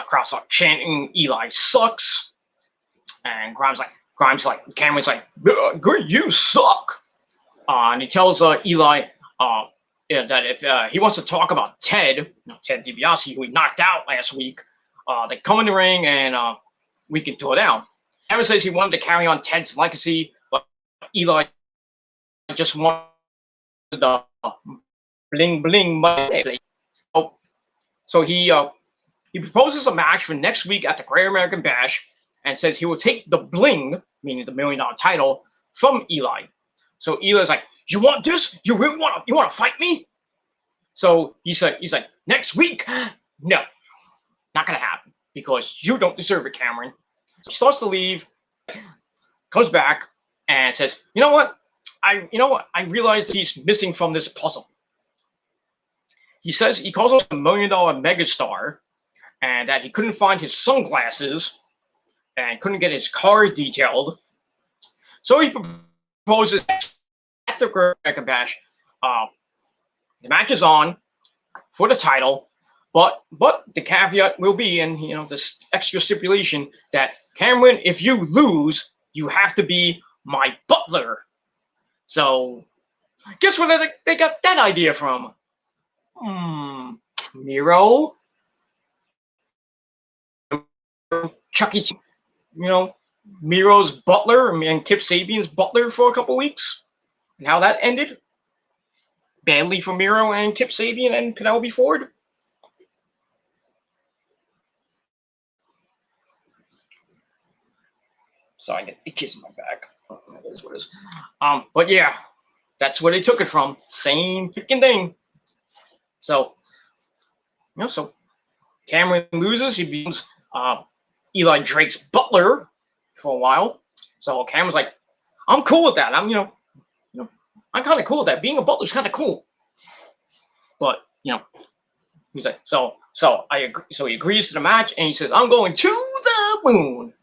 Crowd started chanting, Eli sucks, and Cameron's like, good, you suck. And he tells Eli that if he wants to talk about Ted DiBiase, who he knocked out last week, they come in the ring and we can throw it down. Cameron says he wanted to carry on Ted's legacy, but Eli just wanted the bling bling money. So he He proposes a match for next week at the Great American Bash and says he will take the bling, meaning the $1 million title, from Eli. So Eli's like, "You want this? You really want to fight me?" So he's like, "Next week? No, not gonna happen because you don't deserve it, Cameron." So he starts to leave, comes back, and says, "You know what? I realized he's missing from this puzzle." He says he calls us a $1 million megastar, and that he couldn't find his sunglasses and couldn't get his car detailed. So he proposes at the Great American Bash. The match is on for the title, but the caveat will be, and this extra stipulation, that Cameron, if you lose, you have to be my butler. So guess where they got that idea from? Miro, Chucky, Miro's butler and Kip Sabian's butler for a couple weeks, and how that ended badly for Miro and Kip Sabian and Penelope Ford. Sorry, I get a kiss in my back. That is what it is. But yeah, that's where they took it from. Same freaking thing. So, so Cameron loses. He becomes Eli Drake's butler for a while. So Cameron's like, "I'm cool with that. I'm kind of cool with that. Being a butler's kind of cool." But he's like, so I agree. So he agrees to the match, and he says, "I'm going to the moon,"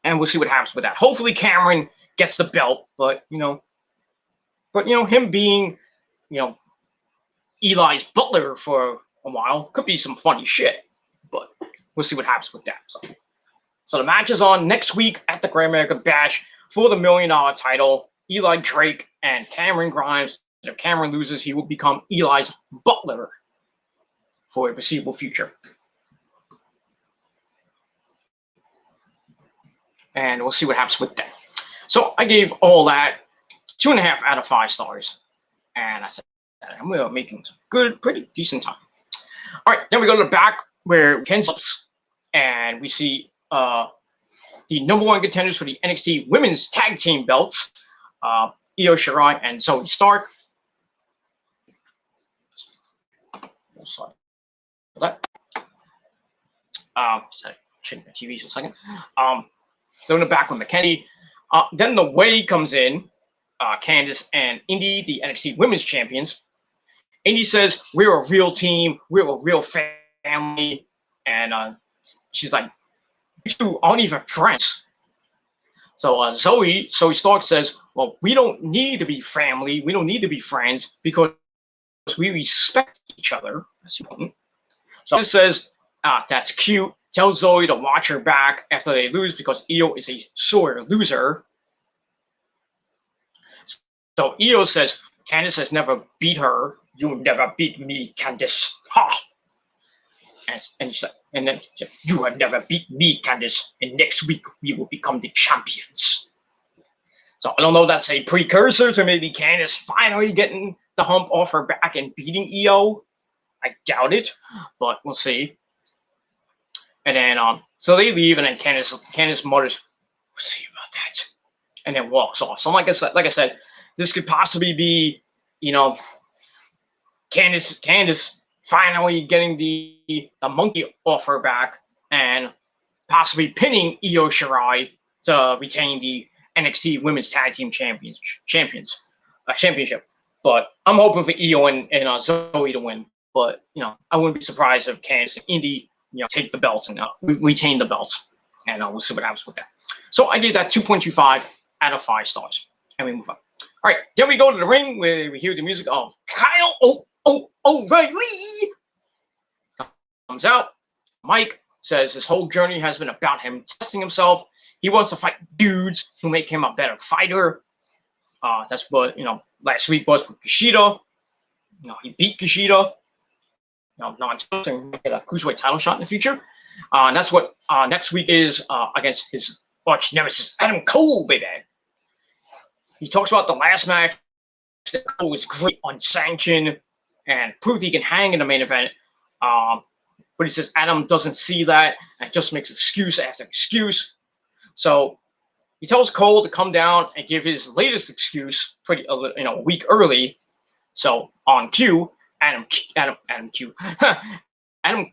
and we'll see what happens with that. Hopefully, Cameron gets the belt, but him being Eli's butler for a while could be some funny shit. But we'll see what happens with that. So the match is on next week at the Great American Bash for the $1 million title. Eli Drake and Cameron Grimes. If Cameron loses, he will become Eli's butler for a foreseeable future. And we'll see what happens with that. So I gave all that 2.5 out of 5 stars. And I said, I'm making some good, pretty decent time. All right, then we go to the back where Ken stops, and we see the #1 contenders for the NXT Women's Tag Team belts, Io Shirai and Zoe Stark. Sorry for that. Sorry, checking the TV for a second. So in the back with McKenzie. Then the Way comes in, Candice and Indy, the NXT Women's Champions. Indy says, "We're a real team. We're a real family." And she's like, "You two aren't even friends." So Zoe Stark says, "Well, we don't need to be family. We don't need to be friends because we respect each other." That's important. So this says, "That's cute. Tell Zoe to watch her back after they lose because Io is a sore loser." So Io says, "Candice has never beat her. You never beat me, Candice." Ha! And she's like, and then she said, "You have never beat me, Candice. And next week we will become the champions." So I don't know if that's a precursor to maybe Candice finally getting the hump off her back and beating Io. I doubt it, but we'll see. And then so they leave, and then Candice mutters, "We'll see about that," and then walks off. So like I said, this could possibly be, Candice finally getting the monkey off her back and possibly pinning Io Shirai to retain the NXT Women's Tag Team Championship. But I'm hoping for Io and Zoe to win. But I wouldn't be surprised if Candice and Indy take the belts and retain the belts, and we'll see what happens with that. So I gave that 2.25 out of 5 stars, and we move on. All right, then we go to the ring where we hear the music of Kyle O'Reilly. Comes out. Mike says his whole journey has been about him testing himself. He wants to fight dudes who make him a better fighter. That's what last week was with Kushida. He beat Kushida. Get a cruiserweight title shot in the future. And that's what next week is against his arch nemesis Adam Cole, baby. He talks about the last match that Cole was great unsanctioned and proved he can hang in the main event. But he says Adam doesn't see that and just makes excuse after excuse. So he tells Cole to come down and give his latest excuse a week early. So on cue, Adam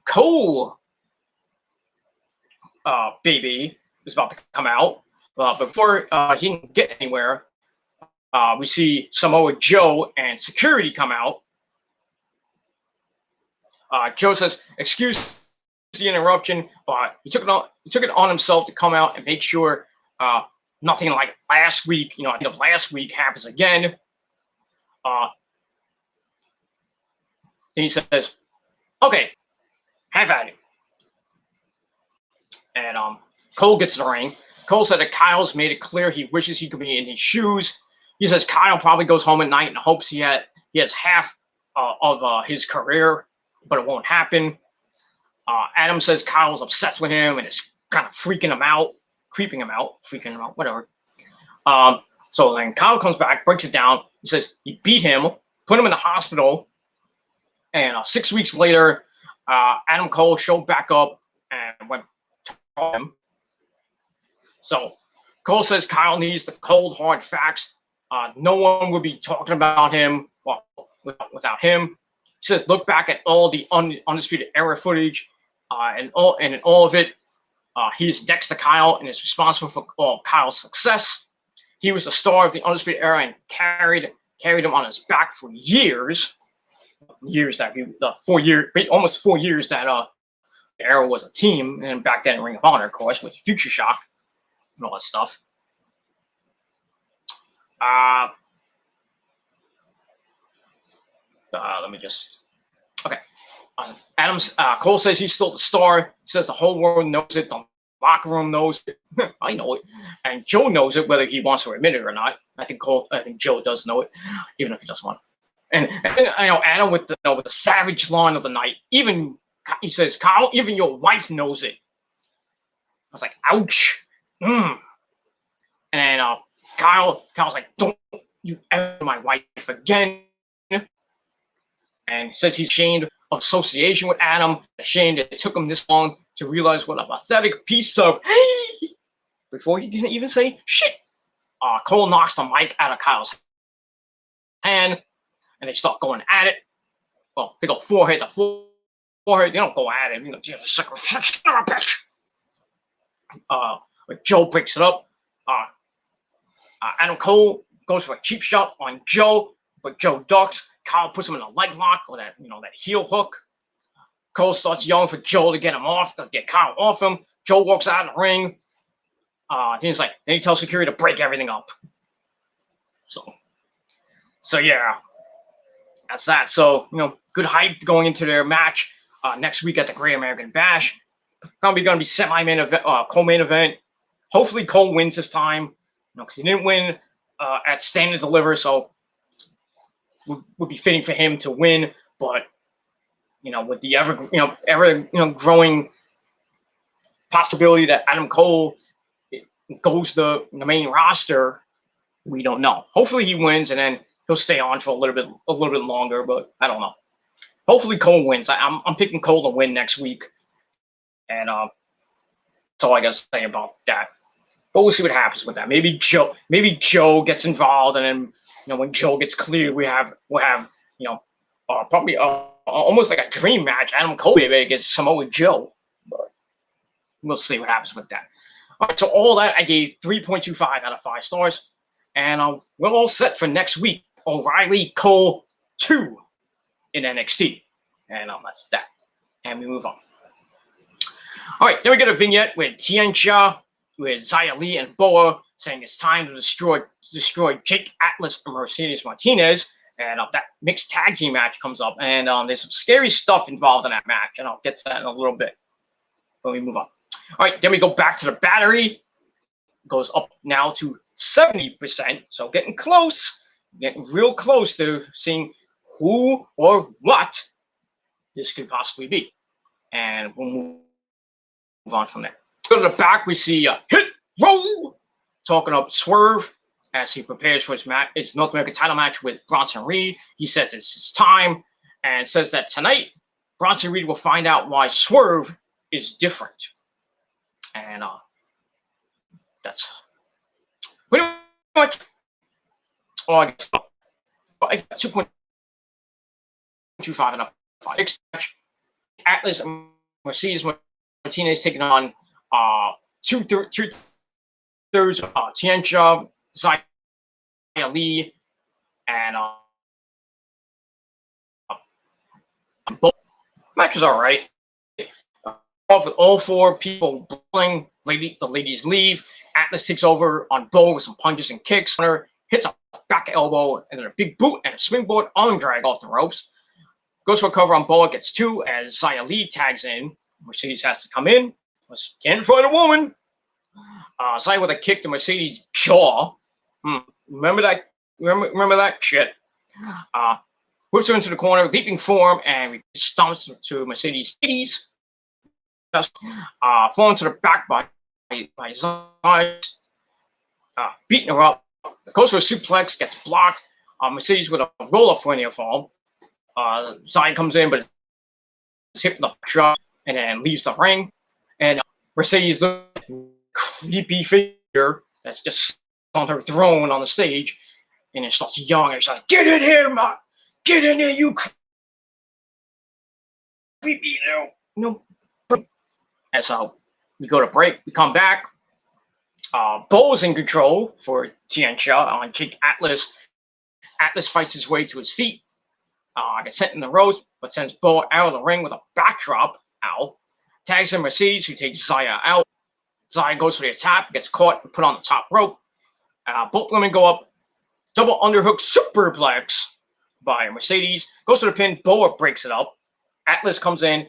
Cole, baby, is about to come out. Before he can get anywhere, we see Samoa Joe and security come out. Joe says, "Excuse the interruption, but he took it on himself to come out and make sure nothing like last week, at the end of last week, happens again." Then he says, "Okay, have at it." And Cole gets in the ring. Cole said that Kyle's made it clear he wishes he could be in his shoes. He says Kyle probably goes home at night and hopes he has half of his career, but it won't happen. Adam says Kyle's obsessed with him and is kind of freaking him out, whatever. So then Kyle comes back, breaks it down. He says he beat him, put him in the hospital, and 6 weeks later, Adam Cole showed back up and went to him. So Cole says Kyle needs the cold, hard facts. No one would be talking about him without him. He says look back at all the Undisputed Era footage, and in all of it, he's next to Kyle and is responsible for all Kyle's success. He was the star of the Undisputed Era and carried him on his back for years. Almost 4 years that the Era was a team, and back then Ring of Honor, of course, with Future Shock and all that stuff. Let me just. Okay. Cole says he's still the star. He says the whole world knows it. The locker room knows it. I know it, and Joe knows it, whether he wants to admit it or not. I think Joe does know it, even if he doesn't want. And I know Adam with the savage line of the night. Even he says, Kyle, even your wife knows it. I was like, ouch. And then Kyle's like, don't you ever my wife again. And says he's ashamed of association with Adam, ashamed that it took him this long to realize what a pathetic piece of before he can even say shit. Cole knocks the mic out of Kyle's hand, and they start going at it. Well, they go forehead to forehead. They don't go at it. But Joe breaks it up. Adam Cole goes for a cheap shot on Joe, but Joe ducks. Kyle puts him in a leg lock or that heel hook. Cole starts yelling for Joe to get Kyle off him. Joe walks out of the ring. Then he tells security to break everything up. So yeah, that's that. So good hype going into their match next week at the Great American Bash. Probably going to be semi-main event, co-main event. Hopefully Cole wins this time, because he didn't win at Stand and Deliver, so would be fitting for him to win. But with the ever growing possibility that Adam Cole goes to the main roster, we don't know. Hopefully he wins, and then he'll stay on for a little bit longer. But I don't know. Hopefully Cole wins. I'm picking Cole to win next week, and that's all I got to say about that. But we'll see what happens with that. Maybe Joe gets involved, and then when Joe gets cleared, we'll have probably almost like a dream match. Adam Cole against Samoa Joe. But we'll see what happens with that. All right, so all that I gave 3.25 out of 5 stars, and we're all set for next week. O'Reilly Cole 2 in NXT, and that's that. And we move on. All right, then we get a vignette with Tianxia, with Xia Li and Boa saying it's time to destroy Jake Atlas and Mercedes Martinez, and that mixed tag team match comes up, and there's some scary stuff involved in that match, and I'll get to that in a little bit when we move on. All right, then we go back to the battery. It goes up now to 70%, so getting real close to seeing who or what this could possibly be, and we'll move on from there. Go to the back, we see Hit Roll talking up Swerve as he prepares for his North American title match with Bronson Reed. He says it's his time and says that tonight Bronson Reed will find out why Swerve is different. And that's pretty much all I guess. I got 2.25 and a 5. Atlas and Mercedes Martinez taking on two-thirds Tiancha, Zaya Lee, and both matches are alright. All four people playing, the ladies leave. Atlas takes over on Bo with some punches and kicks. Hunter hits a back elbow and then a big boot and a springboard arm drag off the ropes. Goes for a cover on Bo, gets two as Zaya Lee tags in. Mercedes has to come in. Can't find a woman. Zaya with a kick to Mercedes' jaw. Remember that? Remember that shit. Whips her into the corner, leaping form, and stomps to Mercedes' titties. Falling to the back by Zaya, beating her up. Goes for a suplex, gets blocked. Mercedes with a roll-up for a near fall. Zaya comes in, but it's hit the shot and then leaves the ring. And Mercedes, the creepy figure that's just on her throne on the stage, and it starts yelling. And she's like, "Get in here, man! Get in here, you creepy no." And so we go to break. We come back. Bo's in control for Tiancha on Jake Atlas. Atlas fights his way to his feet. Gets sent in the ropes, but sends Bo out of the ring with a backdrop. Tags in Mercedes, who takes Zaya out. Zaya goes for the attack, gets caught and put on the top rope. Both women go up. Double underhook superplex by Mercedes. Goes to the pin. Boa breaks it up. Atlas comes in,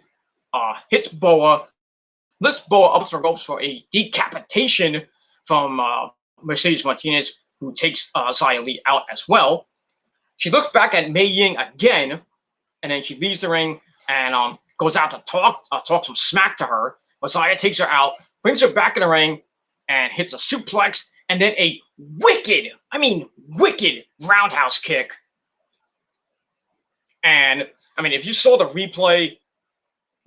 hits Boa. Lifts Boa up the ropes for a decapitation from Mercedes Martinez, who takes Zaya Lee out as well. She looks back at Mei Ying again, and then she leaves the ring and goes out to talk some smack to her. But Zaya takes her out, brings her back in the ring, and hits a suplex, and then a wicked roundhouse kick. And I mean, if you saw the replay,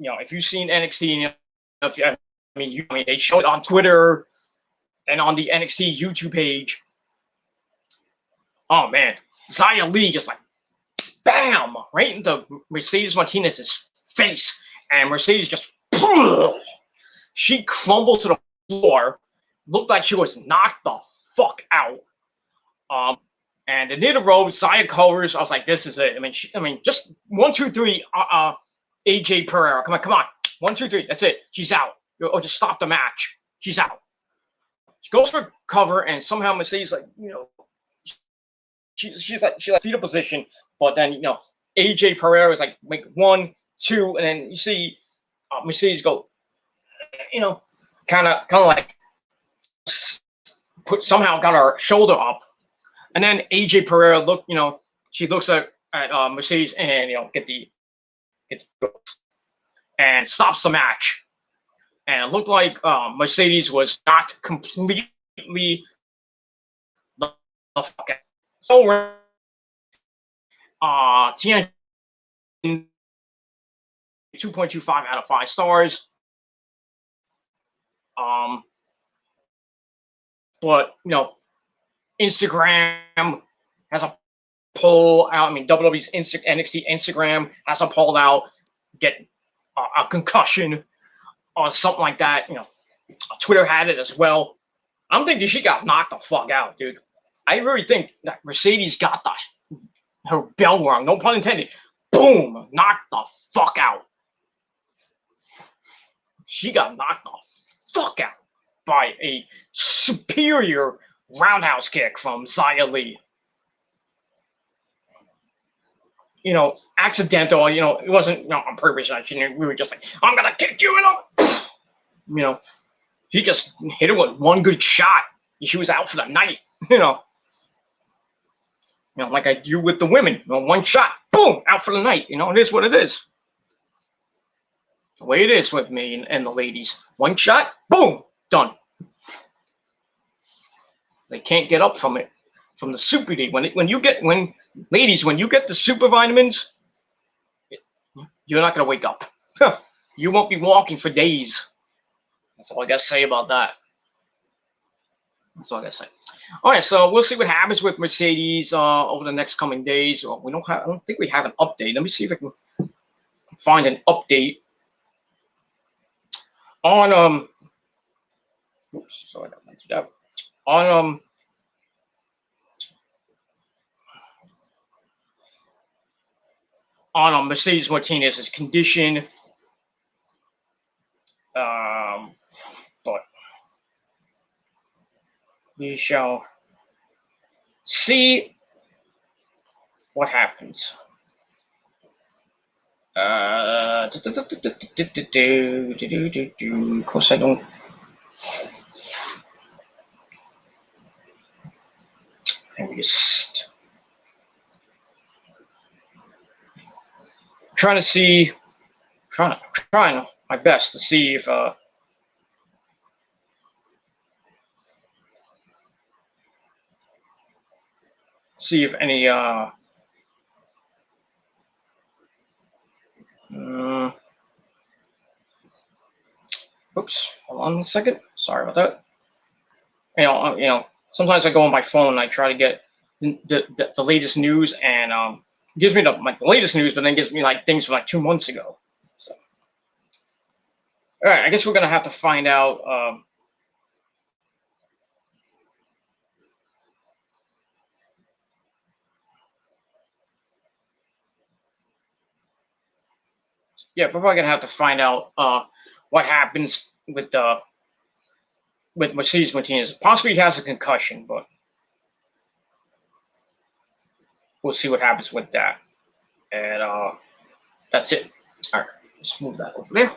if you've seen NXT, they showed it on Twitter and on the NXT YouTube page. Oh man, Zaya Lee just like bam right into Mercedes Martinez's face, and Mercedes just she crumbled to the floor. Looked like she was knocked the fuck out. And near the road, Zaya covers. I was like, this is it. I mean, just 1, 2, 3. AJ Pereira, come on, 1, 2, 3. That's it. She's out. Or just stop the match. She's out. She goes for cover, and somehow Mercedes she's like fetal position, but then AJ Pereira is like 1, 2, and then you see Mercedes go, kind of like somehow got her shoulder up, and then AJ Pereira she looks at Mercedes and get and stops the match, and it looked like Mercedes was knocked completely the fuck out. So TN 2.25 out of 5 stars. But Instagram has a poll out. I mean, WWE's NXT Instagram has a poll out. Get a concussion or something like that. Twitter had it as well. I'm thinking she got knocked the fuck out, dude. I really think that Mercedes got her bell rung. No pun intended. Boom, knocked the fuck out. She got knocked the fuck out by a superior roundhouse kick from Zaya Lee. Accidental. It wasn't on purpose. We were just like, I'm gonna kick you, and he just hit her with one good shot. She was out for the night. Like I do with the women. One shot, boom, out for the night. It is what it is. The way it is with me and the ladies. One shot, boom, done. They can't get up from it. From the super D. When you get the super vitamins, you're not gonna wake up. You won't be walking for days. That's all I gotta say about that. That's all I gotta say. All right, so we'll see what happens with Mercedes over the next coming days. Well, I don't think we have an update. Let me see if I can find an update on Oops, sorry, I don't that. On Mercedes Martinez's condition. But we shall see what happens. Of course, I don't. Let me just trying my best to see if any oops, hold on a second. Sorry about that. Sometimes I go on my phone and I try to get the latest news, and gives me the latest news, but then gives me like things from like 2 months ago. So, all right, I guess we're gonna have to find out. Yeah, we're probably gonna have to find out what happens with Mercedes Martinez. Possibly he has a concussion, but we'll see what happens with that. And that's it. All right, let's move that over there.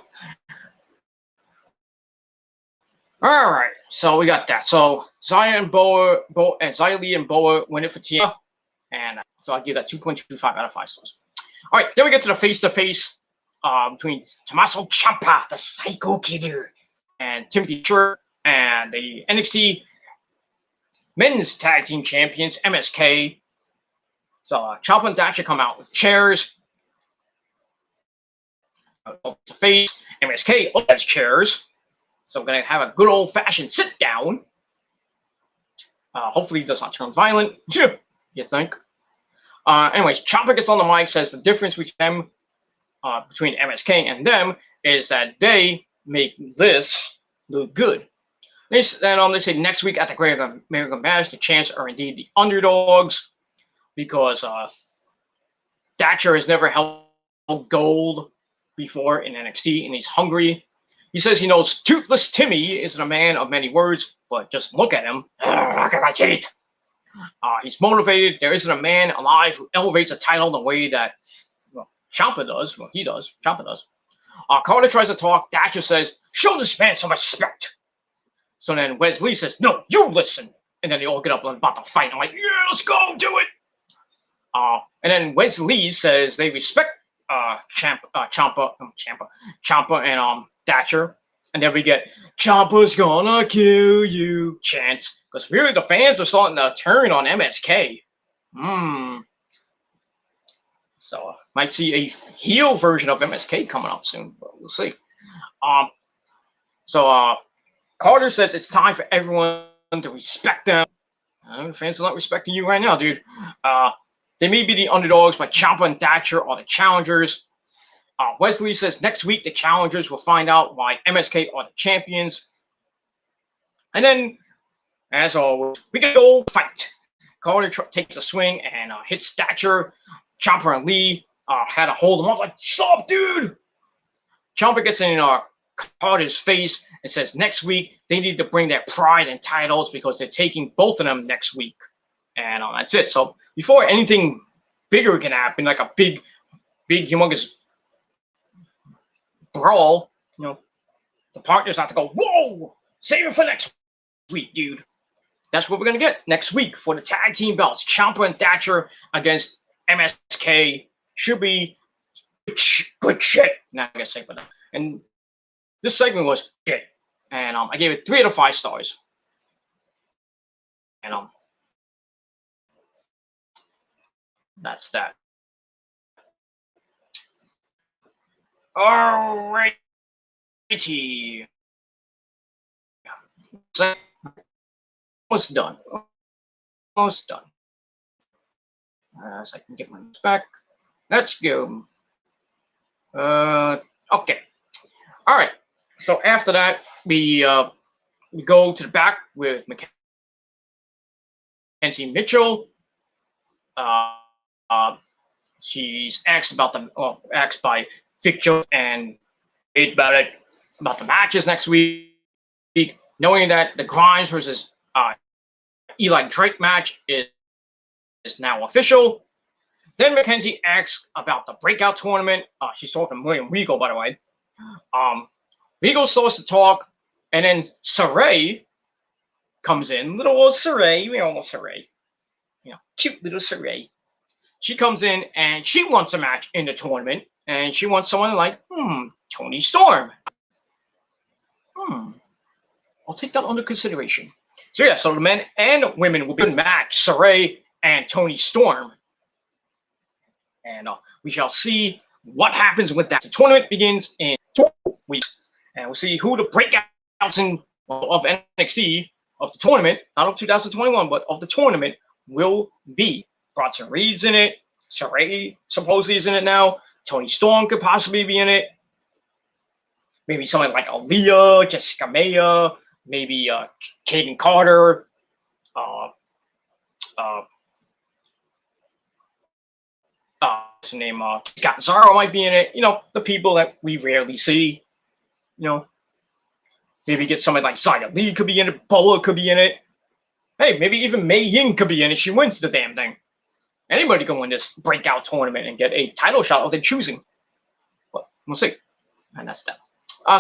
All right, so we got that. So Xia and Xia Li and Boa win it for Tia, and so I'll give that 2.25 out of 5 stars. All right, then we get to the face-to-face between Tommaso Ciampa, the Psycho Kid, and Timothy Thatcher, and the NXT Men's Tag Team Champions, MSK. So Ciampa and Thatcher come out with chairs. To face MSK has chairs. So we're going to have a good old-fashioned sit-down. Hopefully it does not turn violent, you think. Anyways, Ciampa gets on the mic, says the difference between them, between MSK and them, is that they make this look good. They say next week at the Great American Bash, the Champs are indeed the underdogs, because Thatcher has never held gold before in NXT, and he's hungry. He says he knows Toothless Timmy isn't a man of many words, but just look at him. Look at my teeth. He's motivated. There isn't a man alive who elevates a title the way that Ciampa does. Well, he does. Ciampa does. Carter tries to talk. Thatcher says, show this man some respect. So then Wesley says, no, you listen. And then they all get up and about to fight. I'm like, yeah, let's go, do it. And then Wesley says they respect Ciampa and Thatcher. And then we get Ciampa's gonna kill you chants. Because really the fans are starting to turn on MSK. So might see a heel version of MSK coming up soon, but we'll see. So Carter says it's time for everyone to respect them. The fans are not respecting you right now, dude. They may be the underdogs, but Ciampa and Thatcher are the challengers. Wesley says next week the challengers will find out why MSK are the champions. And then, as always, we get a gold fight. Carter takes a swing and hits Thatcher. Ciampa and Lee had to hold him off, like, stop, dude! Ciampa gets in Carter's face and says next week they need to bring their pride and titles because they're taking both of them next week. And that's it. So before anything bigger can happen, like a big, humongous brawl, the partners have to go, whoa, save it for next week, dude. That's what we're going to get next week for the tag team belts. Ciampa and Thatcher against MSK. Should be good shit. Not going to say for that. And this segment was shit. And I gave it 3 out of 5 stars. And that's that. Alrighty. Almost done. Almost done. So I can get my notes back. Let's go. Okay. All right. So after that, we go to the back with Mackenzie Mitchell. She's asked by Vic Jones and about the matches next week, knowing that the Grimes versus Eli Drake match is now official. Then Mackenzie asks about the breakout tournament. She's talking to William Regal, by the way. Regal starts to talk, and then Saray comes in. Little old Saray, we all know Saray. Cute little Saray. She comes in and she wants a match in the tournament, and she wants someone like Toni Storm. I'll take that under consideration. So yeah, so the men and women will be a good match, Saray and Toni Storm. And we shall see what happens with that. The tournament begins in 2 weeks, and we'll see who the breakouts of NXT of the tournament, not of 2021, but of the tournament, will be. Bronson Reed's in it. Saray supposedly is in it now. Toni Storm could possibly be in it. Maybe someone like Aaliyah, Jessica Maya, maybe Kaden Carter, what's her name? Scott Zaro might be in it. The people that we rarely see. Maybe get somebody like Xia Li could be in it. Bola could be in it. Hey, maybe even Mei Ying could be in it. She wins the damn thing. Anybody can win this breakout tournament and get a title shot of their choosing. But we'll see. And that's that.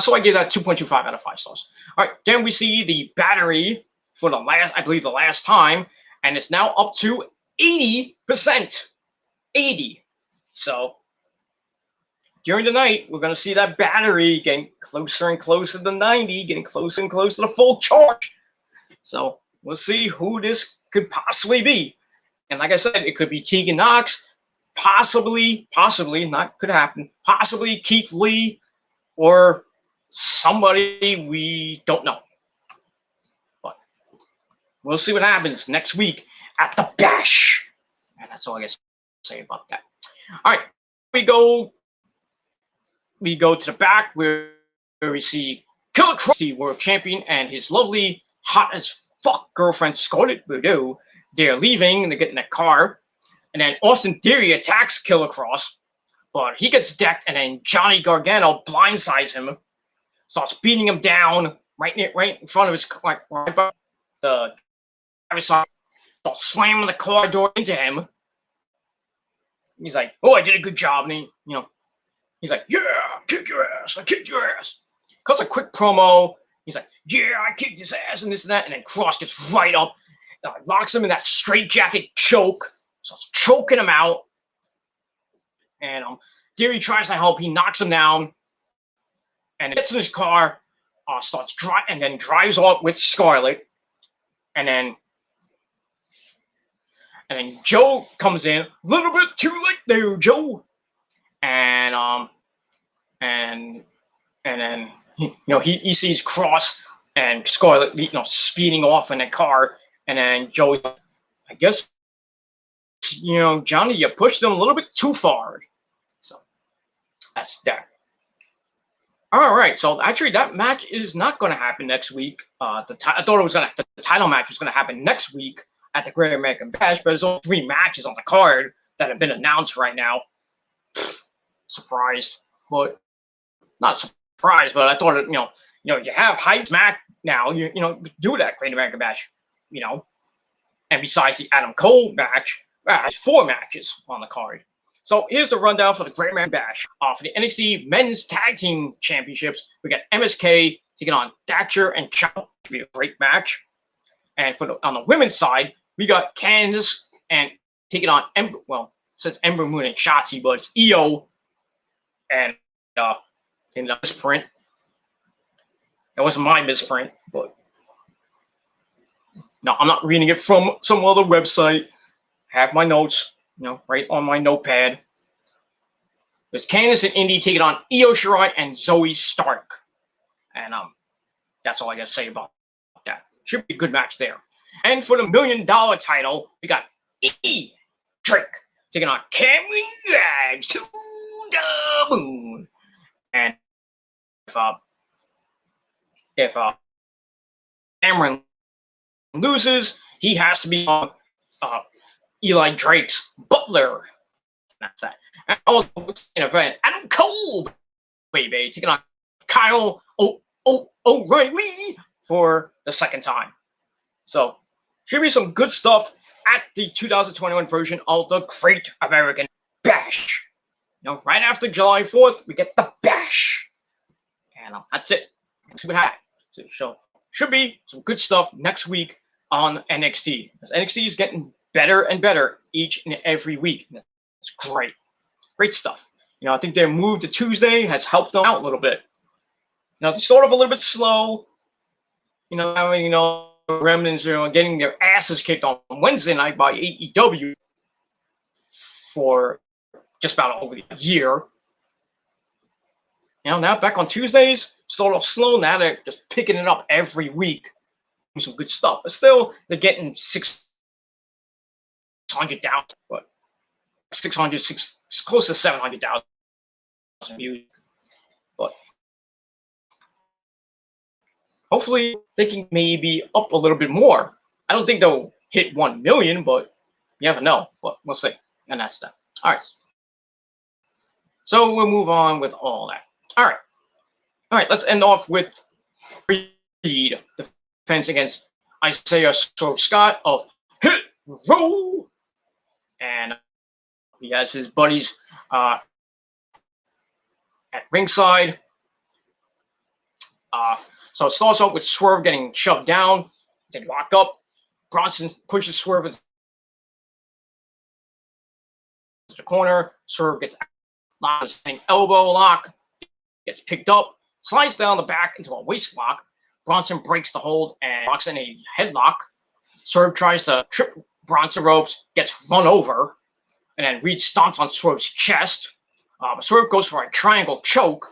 So I give that 2.25 out of 5 stars. All right, then we see the battery for the last time, and it's now up to 80%. 80. So during the night, we're going to see that battery getting closer and closer to 90, getting closer and closer to full charge. So we'll see who this could possibly be. And like I said, it could be Tegan Knox, possibly, not could happen, possibly Keith Lee, or somebody we don't know. But we'll see what happens next week at the Bash. And that's all I got to say about that. All right, we go to the back where we see Killer Kross, the world champion, and his lovely, hot as fuck girlfriend Scarlett Bordeaux. They're leaving and they get in a car. And then Austin Theory attacks Killer Kross, but he gets decked, and then Johnny Gargano blindsides him, starts beating him down right in front of his car, right by the driver's side, starts slamming the car door into him. He's like, "Oh, I did a good job," and he's like, "Yeah, kick your ass! I kicked your ass." Cuts a quick promo. He's like, "Yeah, I kicked his ass," and this and that, and then Kross gets right up, locks him in that straitjacket choke, starts choking him out, and Theory tries to help. He knocks him down, and gets in his car, and then drives off with Scarlett, and then Joe comes in a little bit too late there, Joe, and then he sees Kross and Scarlett speeding off in a car, and then Joe's like, I guess Johnny, you pushed them a little bit too far. So that's that. All right, so actually that match is not going to happen next week. I thought the title match was going to happen next week at the Great American Bash, but there's only 3 matches on the card that have been announced right now. Surprised, but not surprised, but I thought you have hype match now. You do that Great American Bash, and besides the Adam Cole match, 4 matches on the card. So here's the rundown for the Great American Bash. For the NXT Men's Tag Team Championships, we got MSK taking on Thatcher and Ciampa. Should be a great match. And on the women's side, we got Candice and taking on Ember. Well, it says Ember Moon and Shotzi, but it's Io and in the misprint. That wasn't my misprint, but no, I'm not reading it from some other website. I have my notes, right on my notepad. There's Candice and Indy taking on Io Shirai and Zoe Stark. And that's all I gotta say about that. Should be a good match there. And for the $1 million title, we got Drake taking on Cameron Grimes to the moon. And if Cameron loses, he has to be Eli Drake's butler. That's that. And also in event, Adam Cole, baby, taking on Kyle O'Reilly for the second time. So should be some good stuff at the 2021 version of the Great American Bash. You know, right after July 4th, we get the Bash. And that's it. See what happens. So should be some good stuff next week on NXT. Because NXT is getting better and better each and every week. It's great. Great stuff. You know, I think their move to Tuesday has helped them out a little bit. Now, they started off a little bit slow. You know, having, remnants, getting their asses kicked on Wednesday night by AEW for just about over a year. You know, now back on Tuesdays, started off slow. Now they're just picking it up every week. Some good stuff. But still, they're getting 600,000, but 600, close to 700,000 views. But hopefully, they can maybe up a little bit more. I don't think they'll hit 1 million, but you never know. But we'll see. And that's that. All right. So we'll move on with all that. All right. Let's end off with Reed defense against Isaiah Scott of Hit Row, and he has his buddies at ringside. So it starts off with Swerve getting shoved down. They lock up. Bronson pushes Swerve into the corner. Swerve gets locked, elbow lock. Gets picked up, slides down the back into a waist lock. Bronson breaks the hold and locks in a headlock. Swerve tries to trip Bronson ropes, gets run over, and then Reed stomps on Swerve's chest. Swerve goes for a triangle choke.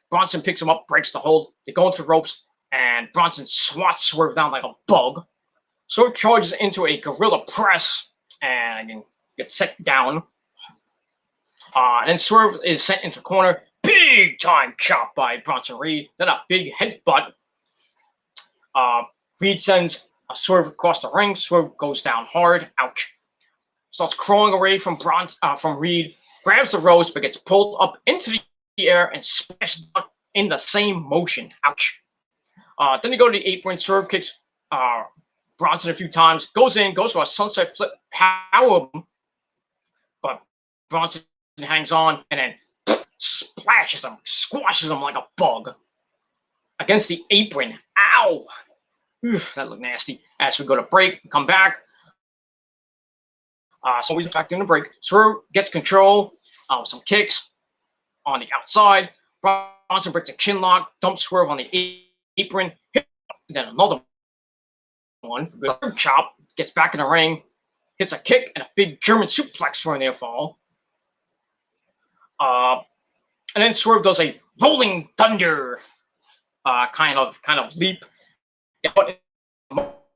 Bronson picks him up, breaks the hold. They go into the ropes, and Bronson swats Swerve down like a bug. Swerve charges into a gorilla press and gets set down. Then Swerve is sent into the corner. Big time chop by Bronson Reed. Then a big headbutt. Reed sends a Swerve across the ring. Swerve goes down hard. Ouch. Starts crawling away from Reed. Grabs the ropes but gets pulled up into the air and smashed in the same motion. Ouch. Then they go to the apron. Swerve kicks Bronson a few times. Goes for a sunset flip power. But Bronson hangs on and then splashes him, squashes him like a bug against the apron. Ow! Oof, that looked nasty. As we go to break, come back. So we're back in the break. Swerve gets control with some kicks on the outside. Bronson breaks a chin lock, dumps Swerve on the apron. Then another one. Swerve chop, gets back in the ring, hits a kick and a big German suplex for a near fall. And then Swerve does a rolling thunder kind of leap.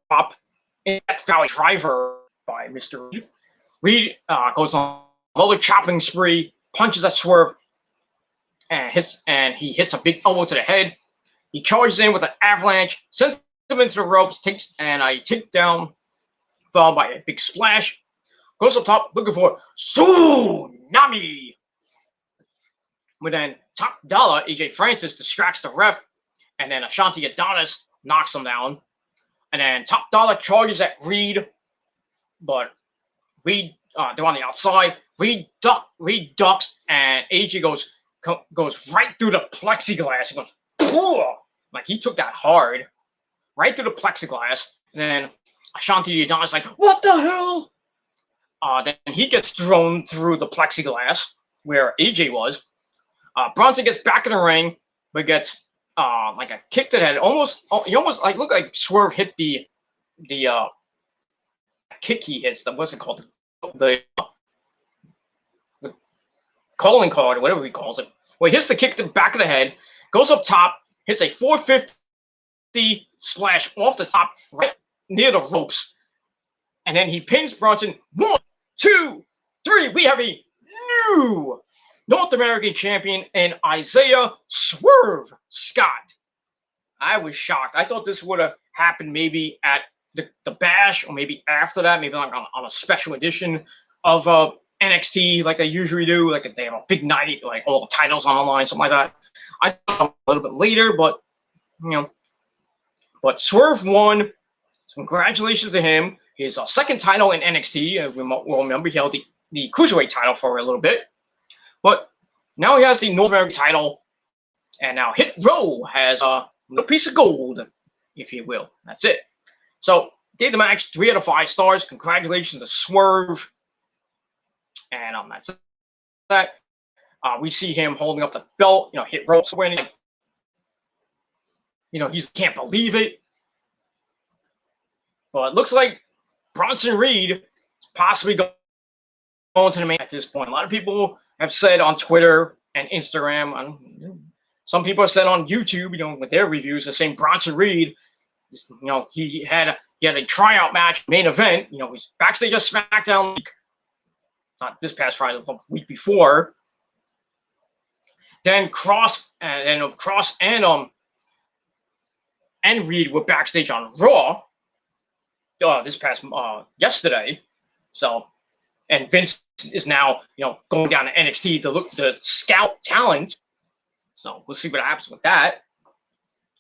Pop in that valley driver by Mr. Reed. Reed goes on another chopping spree, punches at Swerve, and he hits a big elbow to the head. He charges in with an avalanche, sends him into the ropes, takes a takedown, followed by a big splash. Goes up top, looking for Tsunami. But then Top Dollar, AJ Francis, distracts the ref, and then Ashanti Adonis knocks him down. And then Top Dollar charges at Reed, but Reed, they're on the outside. Reed ducks, and AJ goes right through the plexiglass. He goes, Pooh! Like he took that hard, right through the plexiglass. And then Ashanti Adonis like, what the hell? Then he gets thrown through the plexiglass where AJ was. Bronson gets back in the ring, but gets like a kick to the head. He almost like looked like Swerve hit the kick he hits. What's it called? The calling card or whatever he calls it, where he hits the kick to the back of the head, goes up top, hits a 450 splash off the top, right near the ropes, and then he pins Bronson. 1, 2, 3. We have a new North American champion in Isaiah Swerve Scott. I was shocked. I thought this would have happened maybe at the Bash, or maybe after that, maybe like on a special edition of NXT, like they usually do. Like they have a big night, like all the titles on the line, something like that. I thought a little bit later, but but Swerve won. So congratulations to him. His second title in NXT. We'll remember he held the Cruiserweight title for a little bit. But now he has the North American title. And now Hit Row has a little piece of gold, if you will. That's it. So gave the match 3 out of 5 stars. Congratulations to Swerve. And that's that. We see him holding up the belt. Hit Row winning. He can't believe it. But it looks like Bronson Reed is possibly going to the main at this point. A lot of people have said on Twitter and Instagram, some people have said on YouTube, with their reviews, the same Bronson Reed, he had a tryout match, main event. He's backstage at SmackDown, not this past Friday, the week before. Then Cross and Reed were backstage on Raw. This past yesterday. So, and Vince is now going down to NXT to look to scout talent. So we'll see what happens with that.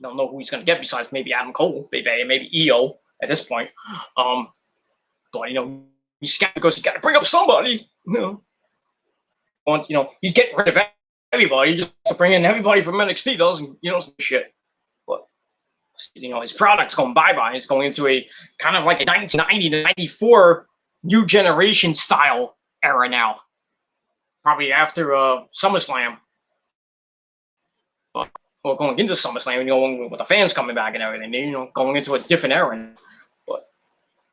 Don't know who he's going to get besides maybe Adam Cole, maybe EO at this point. But he's scouting because he's got to bring up somebody. He's getting rid of everybody just to bring in everybody from NXT. Doesn't some shit. His product's going bye-bye. It's going into a kind of like a 1990 to 94 new generation style era now. Probably after SummerSlam. But going into SummerSlam, with the fans coming back and everything, going into a different era. But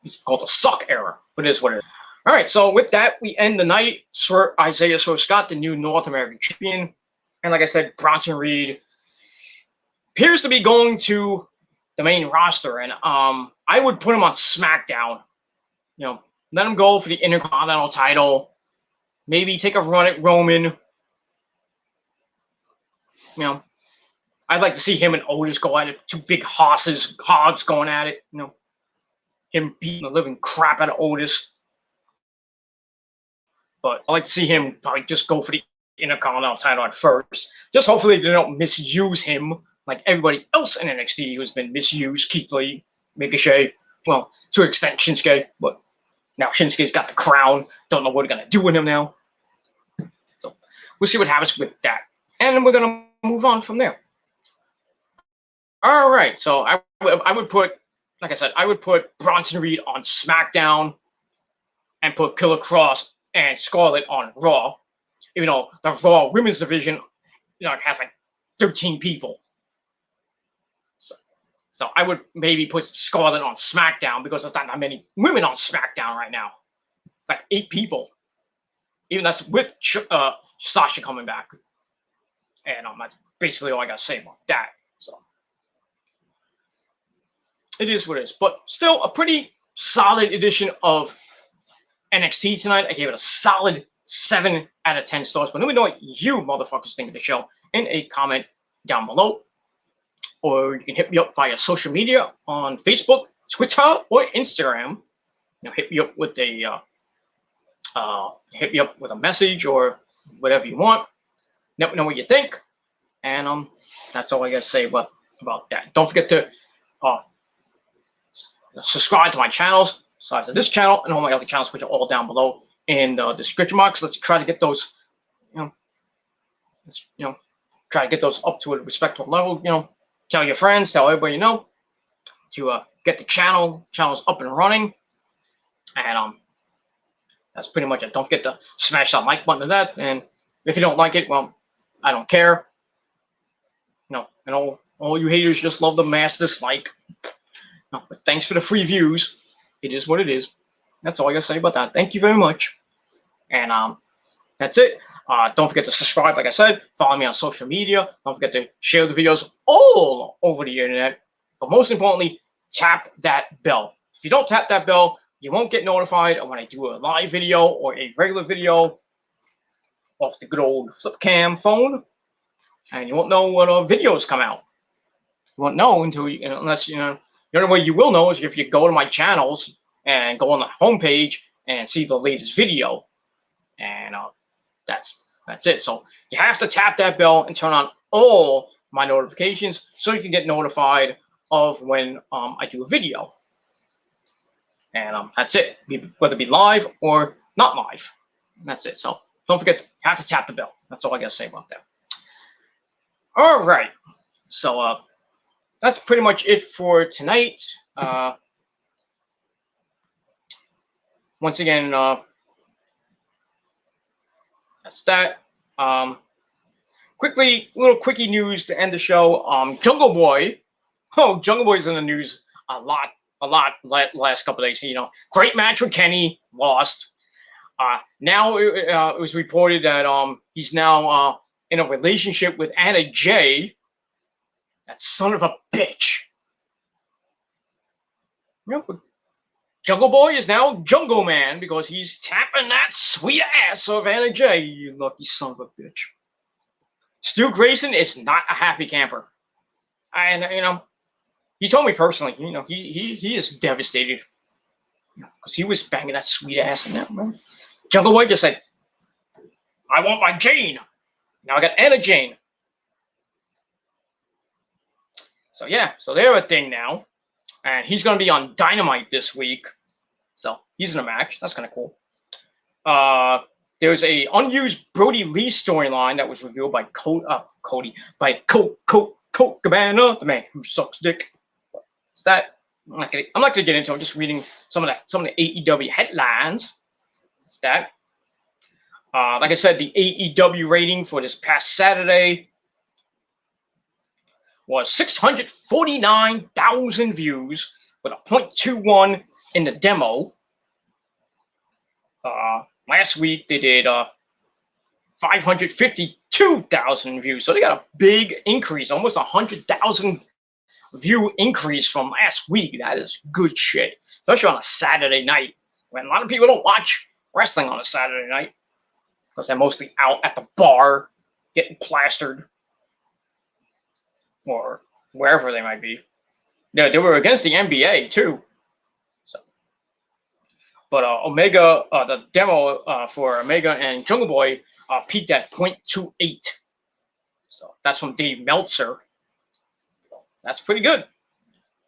it's called the suck era. But it is what it is. All right, so with that, we end the night. Isaiah Swerve Scott, the new North American champion. And like I said, Bronson Reed appears to be going to the main roster, and I would put him on SmackDown. Let him go for the Intercontinental title. Maybe take a run at Roman. I'd like to see him and Otis go at it. 2 big hogs going at it. Him beating the living crap out of Otis. But I'd like to see him probably just go for the Intercontinental title at first. Just hopefully they don't misuse him like everybody else in NXT who's been misused. Keith Lee, Ricochet, well, to an extent Shinsuke, but now Shinsuke's got the crown. Don't know what they're going to do with him now. So we'll see what happens with that. And then we're going to move on from there. All right, so I would put, like I said, I would put Bronson Reed on SmackDown and put Killer Kross and Scarlett on Raw. Even though the Raw women's division has like 13 people. So I would maybe put Scarlett on SmackDown because there's not that many women on SmackDown right now. It's like 8 people. Even that's with Sasha coming back. And that's basically all I got to say about that. So it is what it is. But still a pretty solid edition of NXT tonight. I gave it a solid 7 out of 10 stars. But let me know what you motherfuckers think of the show in a comment down below. Or you can hit me up via social media on Facebook, Twitter, or Instagram. Hit me up with a message or whatever you want. Let me know what you think. And that's all I gotta say about that. Don't forget to subscribe to my channels, subscribe to this channel and all my other channels, which are all down below in the description box. Let's try to get those, try to get those up to a respectable level. Tell your friends, tell everybody you know to get the channels up and running. And that's pretty much it. Don't forget to smash that like button to that. And if you don't like it, well, I don't care. And all you haters just love the mass dislike. No, but thanks for the free views. It is what it is. That's all I gotta say about that. Thank you very much. And That's it. Don't forget to subscribe, like I said. Follow me on social media. Don't forget to share the videos all over the internet. But most importantly, tap that bell. If you don't tap that bell, you won't get notified when I do a live video or a regular video off the good old flip cam phone. And you won't know what videos come out. You won't know until unless the only way you will know is if you go to my channels and go on the homepage and see the latest video. And that's it. So you have to tap that bell and turn on all my notifications so you can get notified of when I do a video. And that's it. Whether it be live or not live. That's it. So don't forget, you have to tap the bell. That's all I gotta say about that. All right. So that's pretty much it for tonight. Once again, that's that. Little quickie news to end the show. Jungle Boy. Oh, Jungle Boy's in the news a lot last couple of days. Great match with Kenny, lost. Now it was reported that he's now in a relationship with Anna Jay. That son of a bitch. Jungle Boy is now Jungle Man because he's tapping that sweet ass of Anna Jay, you lucky son of a bitch. Stu Grayson is not a happy camper. And, he told me personally, he is devastated. Because he was banging that sweet ass in that, man. Jungle Boy just said, I want my Jane. Now I got Anna Jane. So, yeah, so they're a thing now. And he's going to be on Dynamite this week. So he's in a match. That's kind of cool. There's a unused Brody Lee storyline that was revealed by Colt Cabana, the man who sucks dick. It's that. I'm not gonna get into it. I'm just reading some of the AEW headlines. It's that. Like I said, the AEW rating for this past Saturday was 649,000 views with a 0.21 in the demo. Last week they did 552,000 views, so they got a big increase, almost 100,000 view increase from last week. That is good shit, especially on a Saturday night when a lot of people don't watch wrestling on a Saturday night because they're mostly out at the bar getting plastered or wherever they might be. They were against the NBA too. But Omega, the demo for Omega and Jungle Boy peaked at 0.28. So that's from Dave Meltzer. That's pretty good.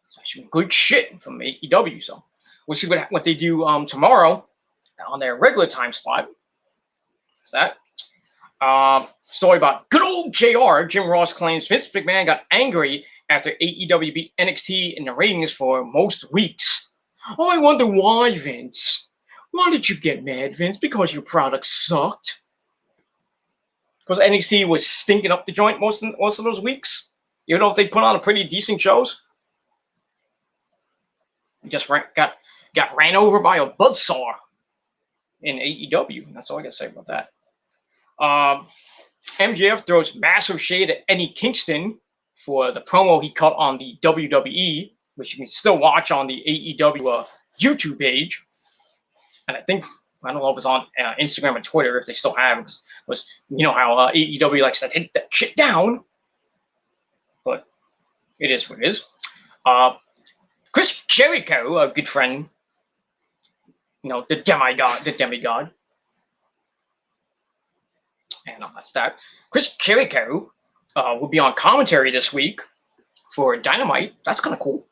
It's actually good shit from AEW. So we'll see what they do tomorrow on their regular time slot. That's that. Story about good old JR. Jim Ross claims Vince McMahon got angry after AEW beat NXT in the ratings for most weeks. Oh, I wonder why, Vince. Why did you get mad, Vince? Because your product sucked? Because NXT was stinking up the joint most of those weeks? Even though they put on a pretty decent shows? You just got ran over by a buzzsaw in AEW. That's all I got to say about that. MJF throws massive shade at Eddie Kingston for the promo he cut on the WWE, which you can still watch on the AEW YouTube page. And I don't know if it's on Instagram and Twitter if they still have it. Was how AEW likes to take that shit down. But it is what it is. Chris Jericho, a good friend, the demigod. And that's that. Chris Jericho will be on commentary this week for Dynamite. That's kind of cool.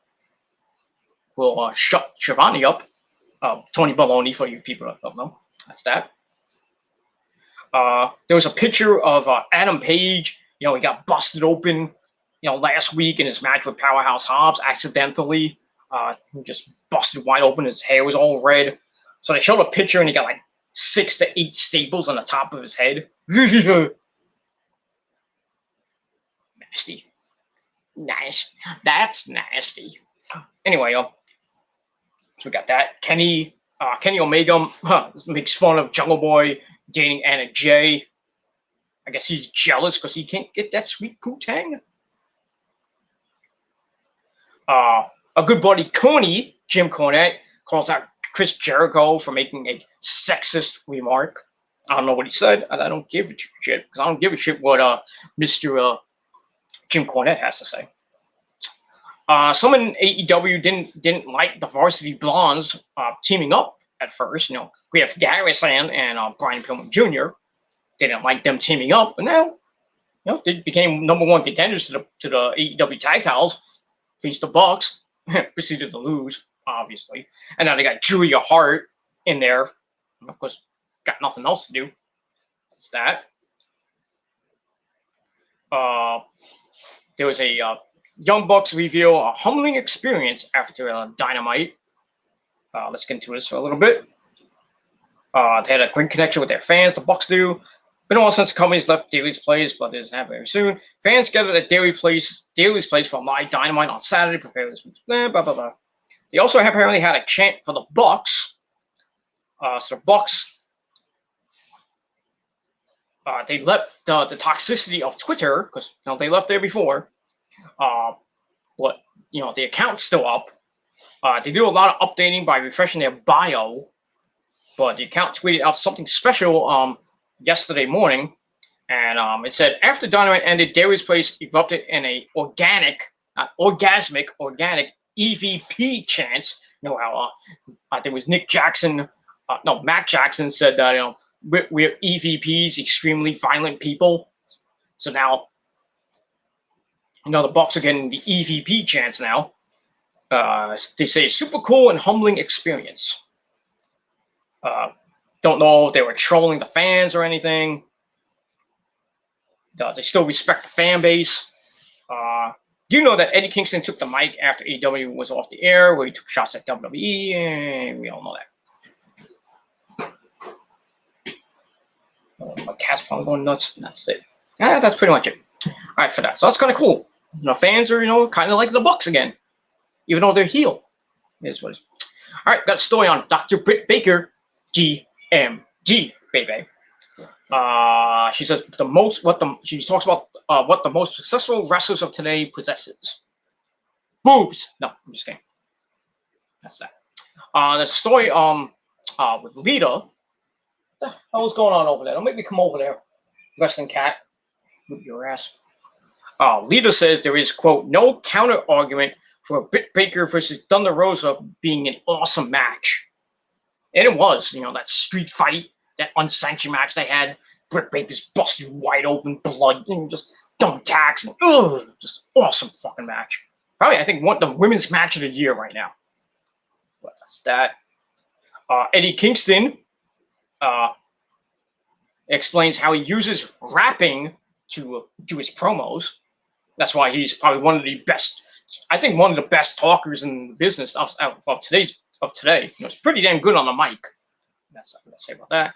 We'll shut Shivani up. Tony Baloney, for you people that don't know. That's that. There was a picture of Adam Page. He got busted open, last week in his match with Powerhouse Hobbs accidentally. He just busted wide open. His hair was all red. So they showed a picture and he got like 6 to 8 staples on the top of his head. Nasty. Nice. That's nasty. Anyway, so we got that. Kenny Kenny Omega makes fun of Jungle Boy dating Anna Jay. I guess he's jealous because he can't get that sweet Poo-Tang. A good buddy, Coney, Jim Cornette, calls out Chris Jericho for making a sexist remark. I don't know what he said, and I don't give a shit, because I don't give a shit what Mr. Jim Cornette has to say. Some in AEW didn't like the Varsity Blondes teaming up at first. You know, we have Garrison and Brian Pillman Jr. They didn't like them teaming up, but now, you know, they became #1 contenders to the AEW tag titles. Faced the Bucks, proceeded to lose, obviously, and now they got Julia Hart in there. Of course, got nothing else to do. That's that. There was a Young Bucks reveal a humbling experience after Dynamite. Let's get into this for a little bit. They had a great connection with their fans. The Bucks do. Been a while since the company's left Daly's Place, but it doesn't happen very soon. Fans gathered at Daly's Place for live Dynamite on Saturday. Prepare this. Blah, blah, blah, blah. They also apparently had a chant for the Bucks. So the Bucks, they left the toxicity of Twitter, because you know they left there before. But you know the account's still up. They do a lot of updating by refreshing their bio, but the account tweeted out something special yesterday morning, and it said after Dynamite ended, Daly's Place erupted in a orgasmic EVP chant. You know how I think it was Mac Jackson said that, you know, we're EVPs, extremely violent people. So now, you know, the Bucks are getting the EVP chants now. They say super cool and humbling experience. Don't know if they were trolling the fans or anything. They still respect the fan base. Do you know that Eddie Kingston took the mic after AEW was off the air, where he took shots at WWE, and we all know that. My cat's probably going nuts, and that's it. That's pretty much it. All right, for that. So that's kind of cool. You know, fans are, you know, kind of like the Bucks again, even though they're heel. It is what it is. All right, got a story on Dr. Britt Baker, GMG, baby. She says she talks about what the most successful wrestlers of today possesses. Boobs. No, I'm just kidding. That's that. There's a story with Lita. What the hell is going on over there? Don't make me come over there, wrestling cat. Move your ass. Lita says there is, quote, no counter argument for Britt Baker versus Thunder Rosa being an awesome match. And it was, you know, that street fight, that unsanctioned match they had. Britt Baker's busted wide open, blood, and just thumbtacks, and just awesome fucking match. Probably, I think, the women's match of the year right now. But that's that. Eddie Kingston explains how he uses rapping to do his promos. That's why he's probably one of the best. I think one of the best talkers in the business of today. You know, it's pretty damn good on the mic. That's what I'm gonna say about that.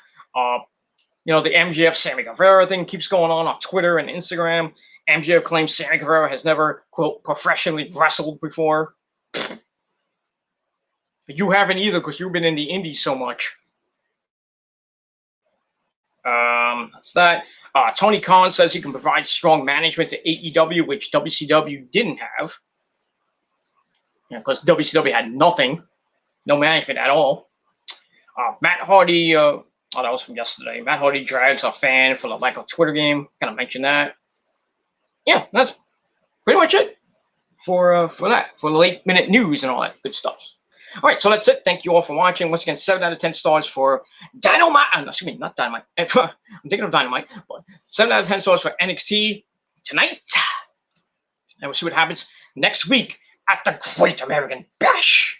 You know, the MJF Sammy Guevara thing keeps going on Twitter and Instagram. MJF claims Sammy Guevara has never, quote, professionally wrestled before. You haven't either, because you've been in the indies so much. That's that. Tony Khan says he can provide strong management to AEW, which WCW didn't have. Because WCW had nothing. No management at all. Matt Hardy, that was from yesterday. Matt Hardy drags a fan for the lack of Twitter game. Kind of mentioned that. Yeah, that's pretty much it for that, for the late minute news and all that good stuff. All right, so that's it. Thank you all for watching. Once again, 7 out of 10 stars for Dynamite. Excuse me, not Dynamite. I'm thinking of Dynamite, but 7 out of 10 stars for NXT tonight. And we'll see what happens next week at the Great American Bash.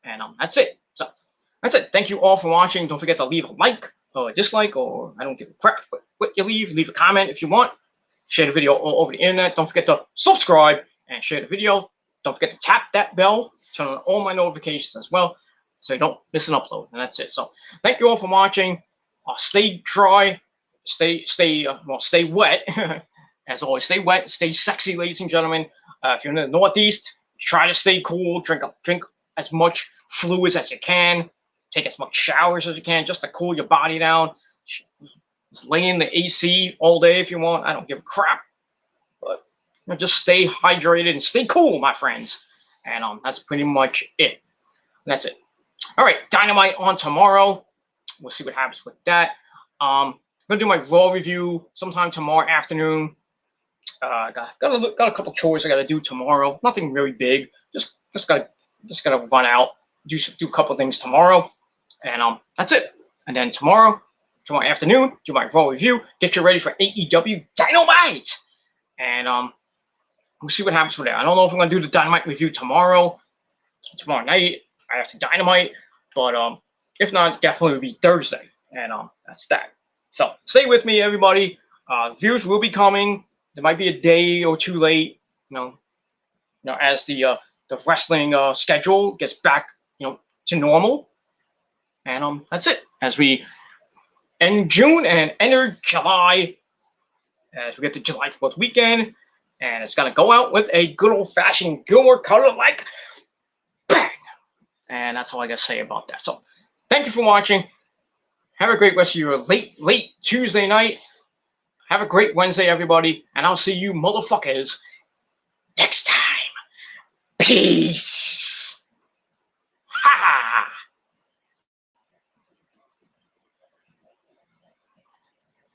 And that's it. So that's it. Thank you all for watching. Don't forget to leave a like or a dislike, or I don't give a crap what you leave. Leave a comment if you want. Share the video all over the internet. Don't forget to subscribe and share the video. Don't forget to tap that bell. Turn on all my notifications as well, so you don't miss an upload. And that's it. So thank you all for watching. Stay dry. Stay wet. As always, stay wet. Stay sexy, ladies and gentlemen. If you're in the Northeast, try to stay cool. Drink as much fluids as you can. take as much showers as you can just to cool your body down. Just lay in the AC all day if you want. I don't give a crap. But just stay hydrated and stay cool, my friends. And that's pretty much it. That's it. All right, Dynamite on tomorrow. We'll see what happens with that. I'm gonna do my Raw review sometime tomorrow afternoon. Got a couple chores I gotta do tomorrow. Nothing really big. Just gotta run out, do a couple things tomorrow, and that's it. And then tomorrow afternoon, do my Raw review. Get you ready for AEW Dynamite, and we'll see what happens with that. I don't know if I'm gonna do the Dynamite review tomorrow night after Dynamite, but if not, definitely will be Thursday, and that's that. So stay with me, everybody. Views will be coming. There might be a day or two late, as the wrestling schedule gets back, to normal, and that's it. As we end June and enter July, as we get to July 4th weekend, and it's gonna go out with a good old-fashioned Gilmore color like bang, and that's all I gotta say about that. So, thank you for watching. Have a great rest of your late Tuesday night. Have a great Wednesday, everybody, and I'll see you motherfuckers next time. Peace. Ha ha.